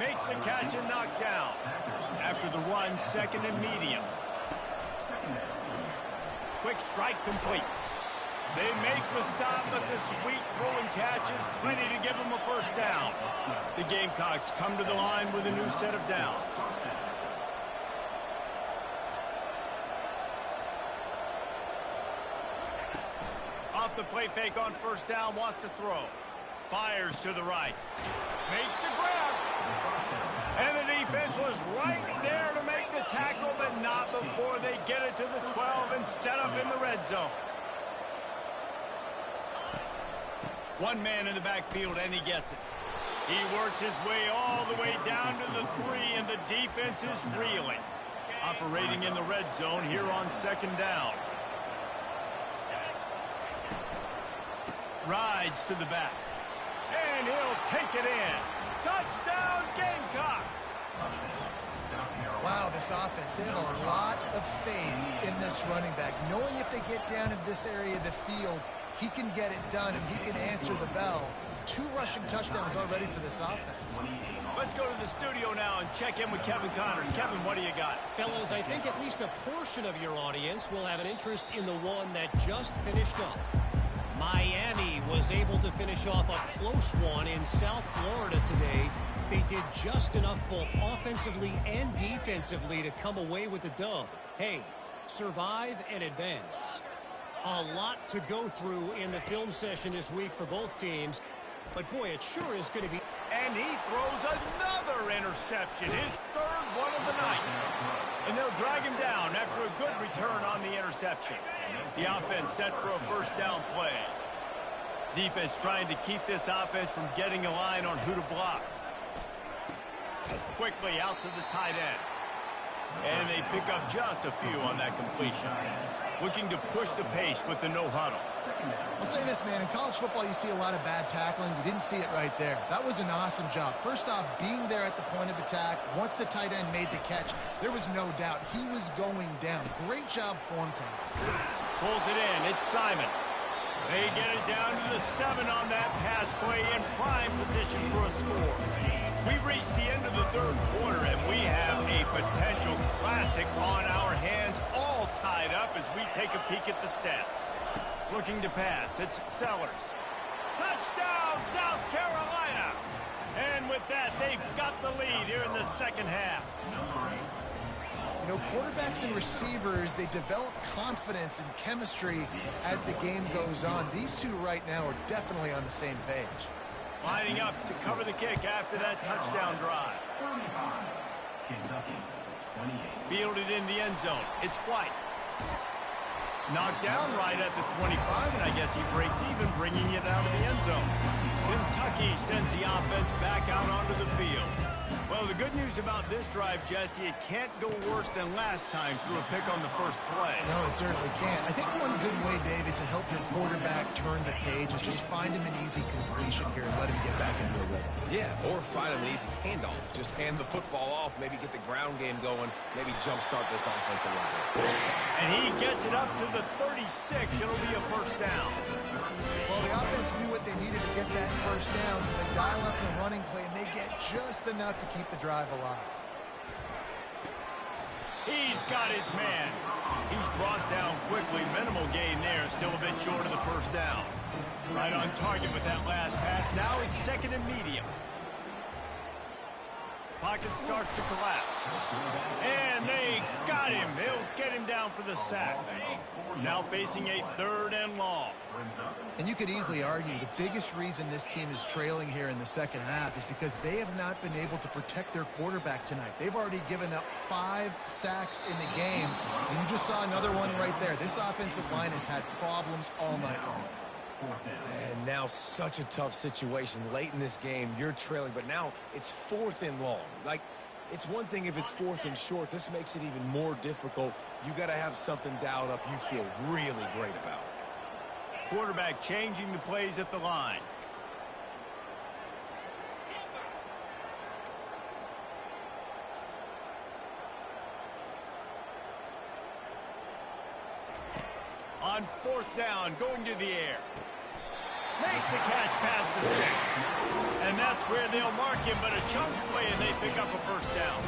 Makes the catch and knocked down. After the run, 2nd and medium. Quick strike complete. They make the stop, but the sweet throwing catch is plenty to give them a 1st down. The Gamecocks come to the line with a new set of downs. Off the play fake on 1st down, wants to throw. Fires to the right. Makes the grab. And the defense was right there to make the tackle, but not before they get it to the 12 and set up in the red zone. One man in the backfield, and he gets it. He works his way all the way down to the 3, and the defense is reeling. Operating in the red zone here on 2nd down. Rides to the back. And he'll take it in. Touchdown, Gamecocks!
Wow, this offense, they have a lot of faith in this running back. Knowing if they get down in this area of the field, he can get it done and he can answer the bell. 2 rushing touchdowns already for this offense.
Let's go to the studio now and check in with Kevin Connors. Kevin, what do you got?
Fellas, I think at least a portion of your audience will have an interest in the one that just finished up. Miami was able to finish off a close one in South Florida today. They did just enough both offensively and defensively to come away with the dub. Hey, survive, and advance. A lot to go through in the film session this week for both teams. But, boy, it sure is going to be...
And he throws another interception, his third one of the night. And they'll drag him down after a good return on the interception. The offense set for a first down play. Defense trying to keep this offense from getting a line on who to block. Quickly out to the tight end. And they pick up just a few on that completion. Looking to push the pace with the no huddle.
I'll say this, man. In college football, you see a lot of bad tackling. You didn't see it right there. That was an awesome job. First off, being there at the point of attack. Once the tight end made the catch, there was no doubt he was going down. Great job form time.
Pulls it in. It's Simon. They get it down to the 7 on that pass play in prime position for a score. We've reached the end of the third quarter, and we have a potential classic on our hands, all tied up as we take a peek at the stats. Looking to pass, it's Sellers. Touchdown, South Carolina! And with that, they've got the lead here in the second half.
You know, quarterbacks and receivers, they develop confidence and chemistry as the game goes on. These two right now are definitely on the same page.
Lining up to cover the kick after that touchdown drive. Fielded in the end zone. It's White. Knocked down right at the 25, and I guess he breaks even, bringing it out of the end zone. Kentucky sends the offense back out onto the field. Well, the good news about this drive, Jesse, it can't go worse than last time through a pick on the first play.
No, it certainly can't. I think one good way, David, to help your quarterback turn the page is just find him an easy completion here and let him get back into a rhythm.
Yeah, or find him an easy handoff. Just hand the football off, maybe get the ground game going, maybe jumpstart this offense a little bit.
And he gets it up to the 36. It'll be a first down.
Well, the offense knew what they needed to get that first down, so they dial up the running play, and they get just enough to keep the drive alive.
He's got his man. He's brought down quickly. Minimal gain there. Still a bit short of the first down. Right on target with that last pass. Now it's second and medium. Pocket starts to collapse. And they got him. They'll get him down for the sack. Now facing a third and long.
And you could easily argue the biggest reason this team is trailing here in the second half is because they have not been able to protect their quarterback tonight. They've already given up 5 sacks in the game, and you just saw another one right there. This offensive line has had problems all night long.
And now such a tough situation. Late in this game, you're trailing, but now it's 4th and long. Like, it's one thing if it's 4th and short. This makes it even more difficult. You got to have something dialed up you feel really great about.
Quarterback changing the plays at the line. On 4th down, going to the air. Makes the catch past the sticks. And that's where they'll mark him, but a chunk play, and they pick up a first down.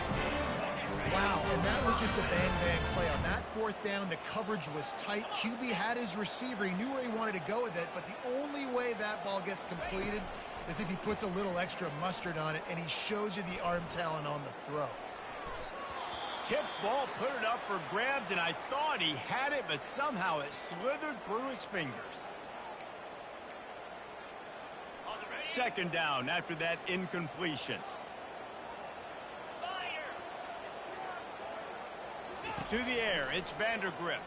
Wow, and that was just a bang-bang play. On that 4th down, the coverage was tight. QB had his receiver. He knew where he wanted to go with it, but the only way that ball gets completed is if he puts a little extra mustard on it, and he shows you the arm talent on the throw.
Tip ball, put it up for grabs, and I thought he had it, but somehow it slithered through his fingers. Second down after that incompletion. To the air, it's Vandergrift.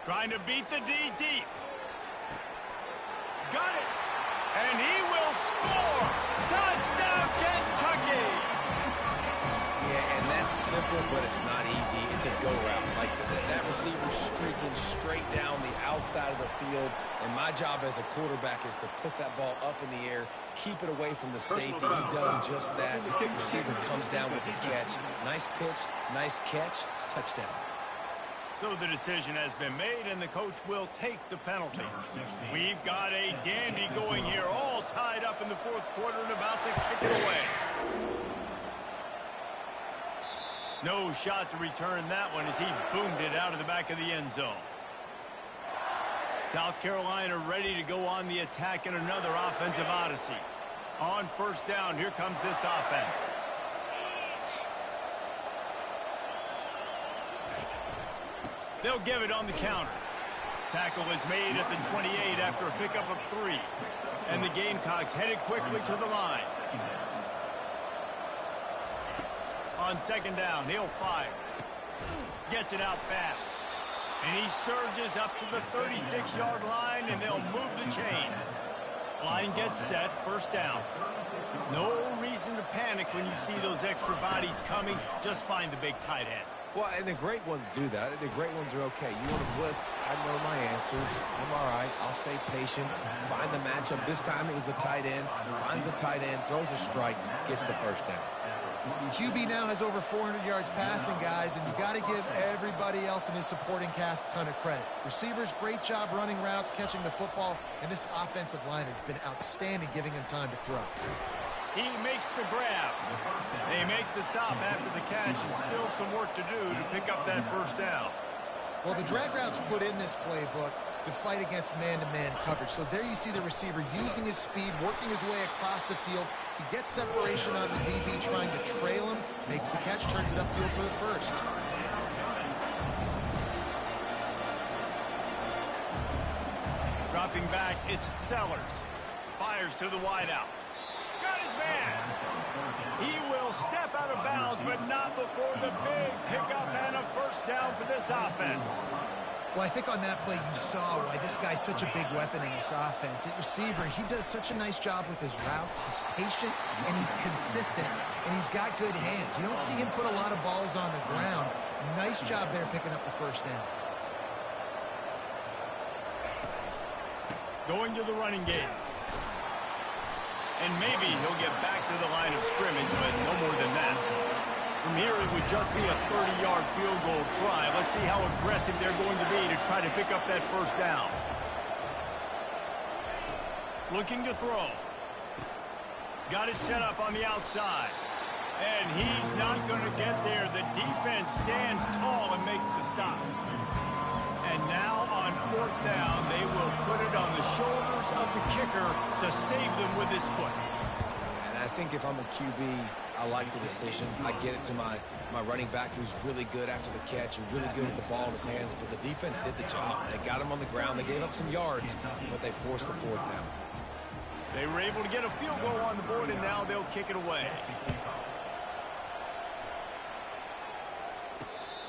Trying to beat the D deep. Got it! And he will score! Touchdown, Kentucky!
Yeah, and that's simple, but it's not easy. It's a go route. Like that receiver streaking straight down the outside of the field. And my job as a quarterback is to put that ball up in the air, keep it away from the safety. He does just that. The receiver comes down with the catch. Nice pitch, nice catch, touchdown.
So the decision has been made, and the coach will take the penalty. We've got a dandy going here, all tied up in the 4th quarter and about to kick it away. No shot to return that one as he boomed it out of the back of the end zone. South Carolina ready to go on the attack in another offensive odyssey. On 1st down, here comes this offense. They'll give it on the counter. Tackle is made at the 28 after a pickup of 3. And the Gamecocks headed quickly to the line. On second down, he'll fire. Gets it out fast. And he surges up to the 36-yard line, and they'll move the chain. Line gets set, first down. No reason to panic when you see those extra bodies coming. Just find the big tight end.
Well, and the great ones do that. The great ones are okay. You want to blitz? I know my answers. I'm all right. I'll stay patient. Find the matchup. This time it was the tight end. Finds the tight end, throws a strike, gets the first down.
QB now has over 400 yards passing, guys, and you got to give everybody else in his supporting cast a ton of credit. Receivers, great job running routes, catching the football, and this offensive line has been outstanding, giving him time to throw.
He makes the grab. They make the stop after the catch, and still some work to do to pick up that first down.
Well, the drag routes put in this playbook to fight against man-to-man coverage. So there you see the receiver using his speed, working his way across the field. He gets separation on the DB, trying to trail him, makes the catch, turns it upfield for the first.
Dropping back, it's Sellers. Fires to the wideout. Got his man. He will step out of bounds, but not before the big pickup and a first down for this offense.
Well, I think on that play you saw why this guy's such a big weapon in this offense. At receiver, he does such a nice job with his routes. He's patient, and he's consistent, and he's got good hands. You don't see him put a lot of balls on the ground. Nice job there picking up the first down.
Going to the running game. And maybe he'll get back to the line of scrimmage, but no more than that. From here, it would just be a 30-yard field goal try. Let's see how aggressive they're going to be to try to pick up that first down. Looking to throw. Got it set up on the outside. And he's not going to get there. The defense stands tall and makes the stop. And now on fourth down, they will put it on the shoulders of the kicker to save them with his foot.
And I think if I'm a QB, I like the decision. I get it to my running back who's really good after the catch and really good with the ball in his hands, but the defense did the job. They got him on the ground. They gave up some yards, but they forced the fourth down.
They were able to get a field goal on the board, and now they'll kick it away.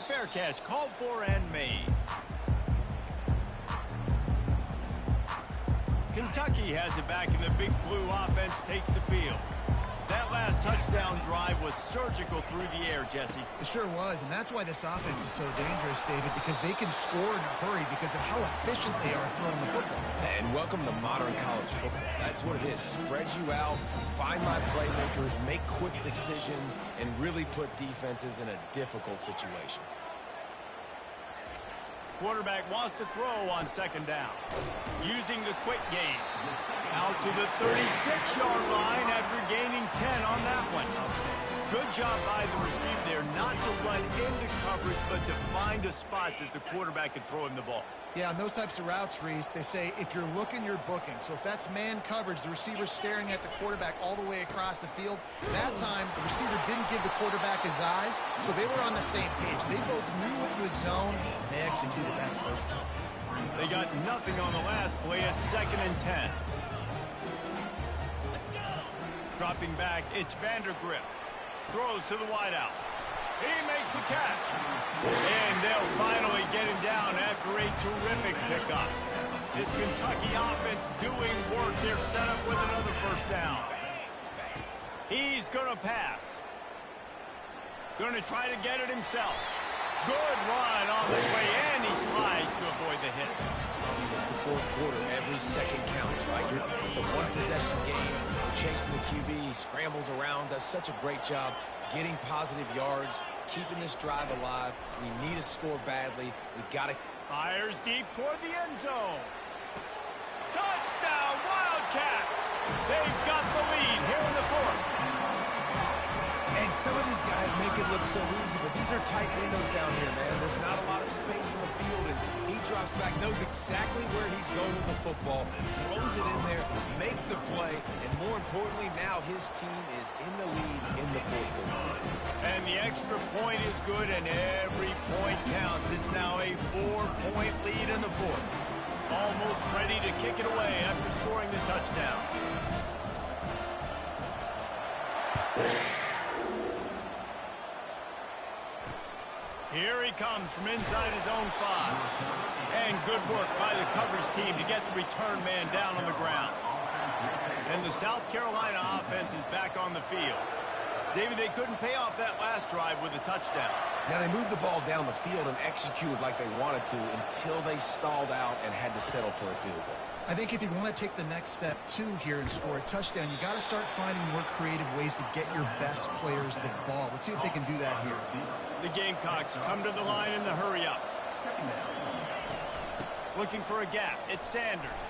Fair catch called for and made. Kentucky has it back, and the Big Blue offense takes the field. That last touchdown drive was surgical through the air, Jesse.
It sure was, and that's why this offense is so dangerous, David, because they can score in a hurry because of how efficient they are throwing the football.
And welcome to modern college football. That's what it is. Spread you out, find my playmakers, make quick decisions, and really put defenses in a difficult situation.
Quarterback wants to throw on second down. Using the quick game. Out to the 36-yard line after gaining 10 on that one. Good job by the receiver there not to run into coverage, but to find a spot that the quarterback can throw him the ball.
Yeah, on those types of routes, Reese, they say if you're looking, you're booking. So if that's man coverage, the receiver's staring at the quarterback all the way across the field. That time, the receiver didn't give the quarterback his eyes, so they were on the same page. They both knew it was zone, and they executed that perfectly.
They got nothing on the last play at 2nd and 10. Dropping back, it's Vandergrift. Throws to the wideout. He makes a catch. And they'll finally get him down after a terrific pickup. This Kentucky offense doing work. They're set up with another first down. He's going to pass. Going to try to get it himself. Good run on the play, and he slides to avoid the hit.
It's the fourth quarter. Every second counts, right? It's a one-possession game. We're chasing the QB. He scrambles around, does such a great job getting positive yards, keeping this drive alive. We need to score badly. We got to...
Fires deep toward the end zone. Touchdown, Wildcats! They've got the lead here in the fourth.
And some of these guys make it look so easy, but these are tight windows down here, man. There's not a lot of space in the field, and he drops back, knows exactly where he's going with the football, throws it in there, makes the play, and more importantly, now his team is in the lead in the fourth quarter.
And the extra point is good, and every point counts. It's now a 4-point lead in the fourth. Almost ready to kick it away after scoring the touchdown. Here he comes from inside his own 5. And good work by the coverage team to get the return man down on the ground. And the South Carolina offense is back on the field. David, they couldn't pay off that last drive with a touchdown.
Now, they moved the ball down the field and executed like they wanted to until they stalled out and had to settle for a field goal.
I think if you want to take the next step, too, here and score a touchdown, you got to start finding more creative ways to get your best players the ball. Let's see if they can do that here.
The Gamecocks come to the line in the hurry-up. Looking for a gap. It's Sanders.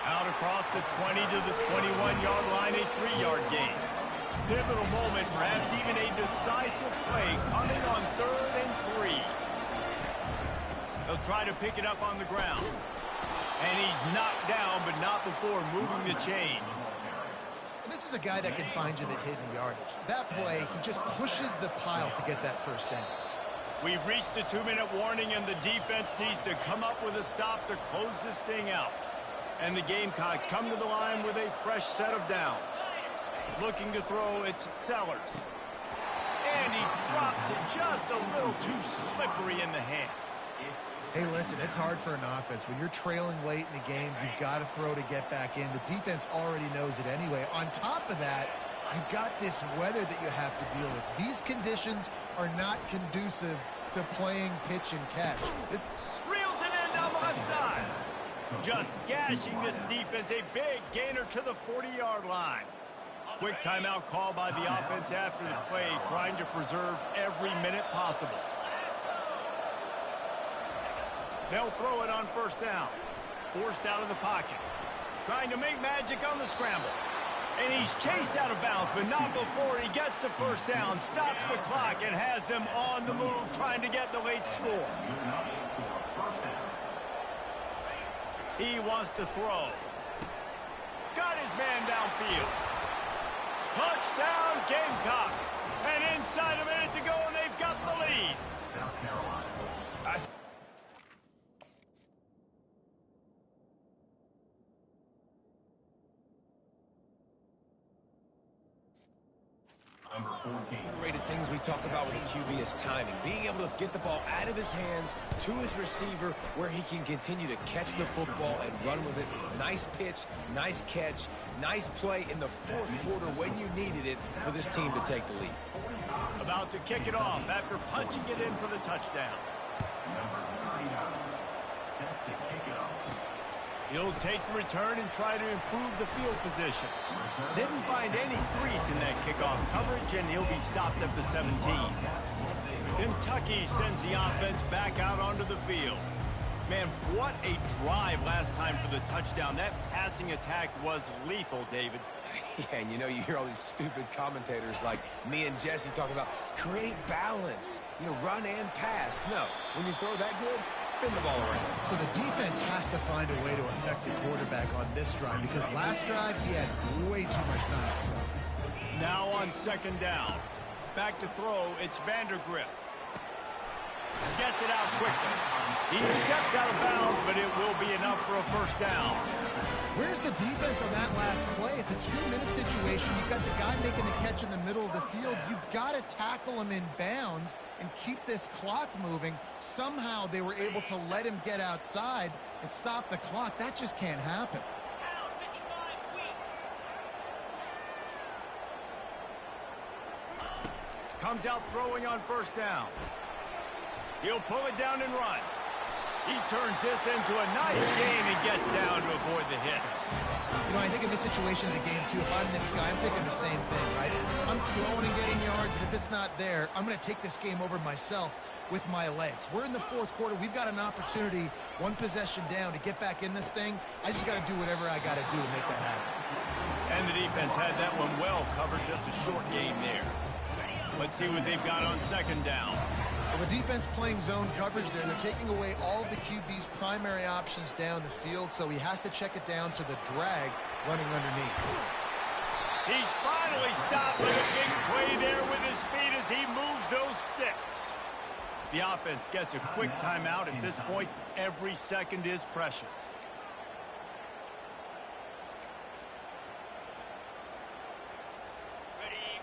Out across the 20 to the 21-yard line, a 3-yard gain. Pivotal moment, perhaps even a decisive play coming on 3rd and 3. They'll try to pick it up on the ground. And he's knocked down, but not before moving the chains.
And this is a guy that can find you the hidden yardage. That play, he just pushes the pile to get that first down.
We've reached the 2-minute warning, and the defense needs to come up with a stop to close this thing out. And the Gamecocks come to the line with a fresh set of downs. Looking to throw, it's Sellers. And he drops it just a little too slippery in the hands.
Hey, listen, it's hard for an offense. When you're trailing late in the game, you've got to throw to get back in. The defense already knows it anyway. On top of that, you've got this weather that you have to deal with. These conditions are not conducive to playing pitch and catch.
Reels it in down the left side. Just gashing this defense, a big gainer to the 40-yard line. Quick timeout call by the offense after the play, trying to preserve every minute possible. They'll throw it on first down. Forced out of the pocket. Trying to make magic on the scramble. And he's chased out of bounds, but not before he gets the first down, stops the clock, and has them on the move, trying to get the late score. He wants to throw. Got his man downfield. Touchdown, Gamecocks. And inside a minute to go, and they've got the lead. South Carolina.
Number 14. Underrated things we talk about with a QB is timing. Being able to get the ball out of his hands to his receiver where he can continue to catch the football and run with it. Nice pitch, nice catch, nice play in the fourth quarter when you needed it for this team to take the lead.
About to kick it off after punching it in for the touchdown. Number 39, set to kick it off. He'll take the return and try to improve the field position. Didn't find any crease in that kickoff coverage, and he'll be stopped at the 17. Kentucky sends the offense back out onto the field. Man, what a drive last time for the touchdown. That passing attack was lethal, David.
Yeah, and you know, you hear all these stupid commentators like me and Jesse talking about create balance, you know, run and pass. No, when you throw that good, spin the ball around.
So the defense has to find a way to affect the quarterback on this drive because last drive he had way too much time to throw.
Now on second down. Back to throw, it's Vandergrift. Gets it out quickly. He steps out of bounds, but it will be enough for a first down.
Where's the defense on that last play? It's a 2-minute situation. You've got the guy making the catch in the middle of the field. You've got to tackle him in bounds and keep this clock moving. Somehow they were able to let him get outside and stop the clock. That just can't happen.
Comes out throwing on first down. He'll pull it down and run. He turns this into a nice gain and gets down to avoid the hit.
You know, I think in this situation of the game, too, if I'm this guy, I'm thinking the same thing, right? I'm throwing and getting yards, and if it's not there, I'm going to take this game over myself with my legs. We're in the fourth quarter. We've got an opportunity, one possession down, to get back in this thing. I just got to do whatever I got to do to make that happen.
And the defense had that one well covered, just a short game there. Let's see what they've got on second down.
Well, the defense playing zone coverage there. They're taking away all of the QB's primary options down the field, so he has to check it down to the drag running underneath.
He's finally stopped with a big play there with his feet as he moves those The offense gets a quick timeout. At this point, every second is precious.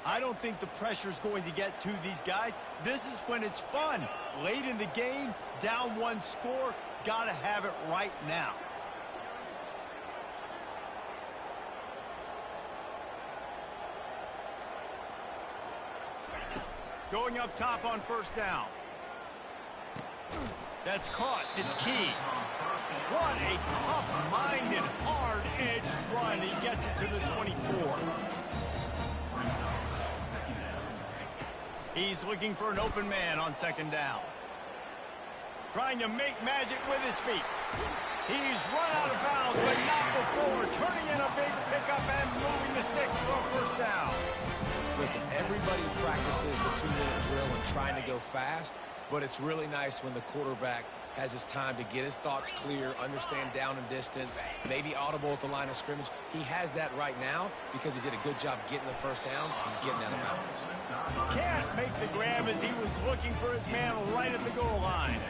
I don't think the pressure's going to get to these guys. This is when it's fun. Late in the game, down one score, gotta have it right now. Going up top on first down. That's caught. It's key. What a tough-minded, hard-edged run. He gets it to the 24. He's looking for an open man on second down. Trying to make magic with his feet. He's run out of bounds, but not before. Turning in a big pickup and moving the sticks for a first down.
Listen, everybody practices the 2-minute drill and trying to go fast, but it's really nice when the quarterback has his time to get his thoughts clear, understand down and distance, maybe audible at the line of scrimmage. He has that right now because he did a good job getting the first down and getting out of bounds.
Can't make the grab as he was looking for his man right at the goal line.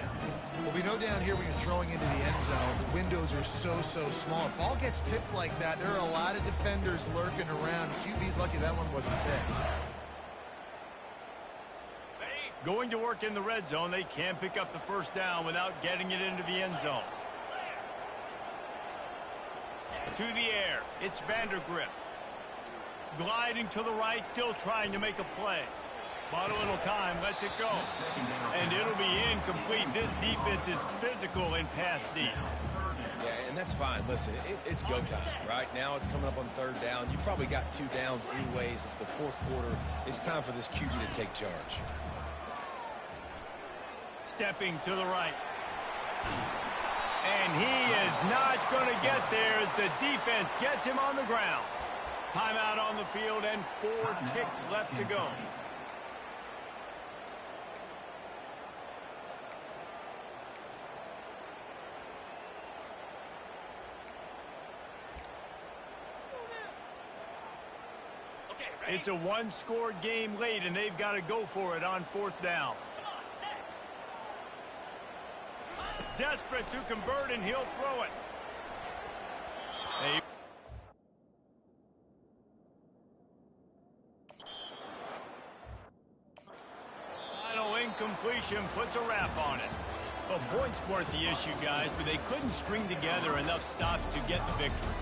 Well, we know down here when you're throwing into the end zone, the windows are so small. If ball gets tipped like that, there are a lot of defenders lurking around. QB's lucky that one wasn't picked.
Going to work in the red zone, they can pick up the first down without getting it into the end zone. To the air, it's Vandergrift. Gliding to the right, still trying to make a play. Bought a little time, lets it go. And it'll be incomplete. This defense is physical in pass deep.
Yeah, and that's fine. Listen, it's go time. Right now it's coming up on third down. You probably got 2 downs anyways. It's the fourth quarter. It's time for this QB to take charge.
Stepping to the right. And he is not going to get there as the defense gets him on the ground. Timeout on the field and 4 ticks left to go. It's a 1-score game late, and they've got to go for it on fourth down. Desperate to convert, and he'll throw it. Final incompletion puts a wrap on it. Well, points weren't the issue, guys, but they couldn't string together enough stops to get the victory.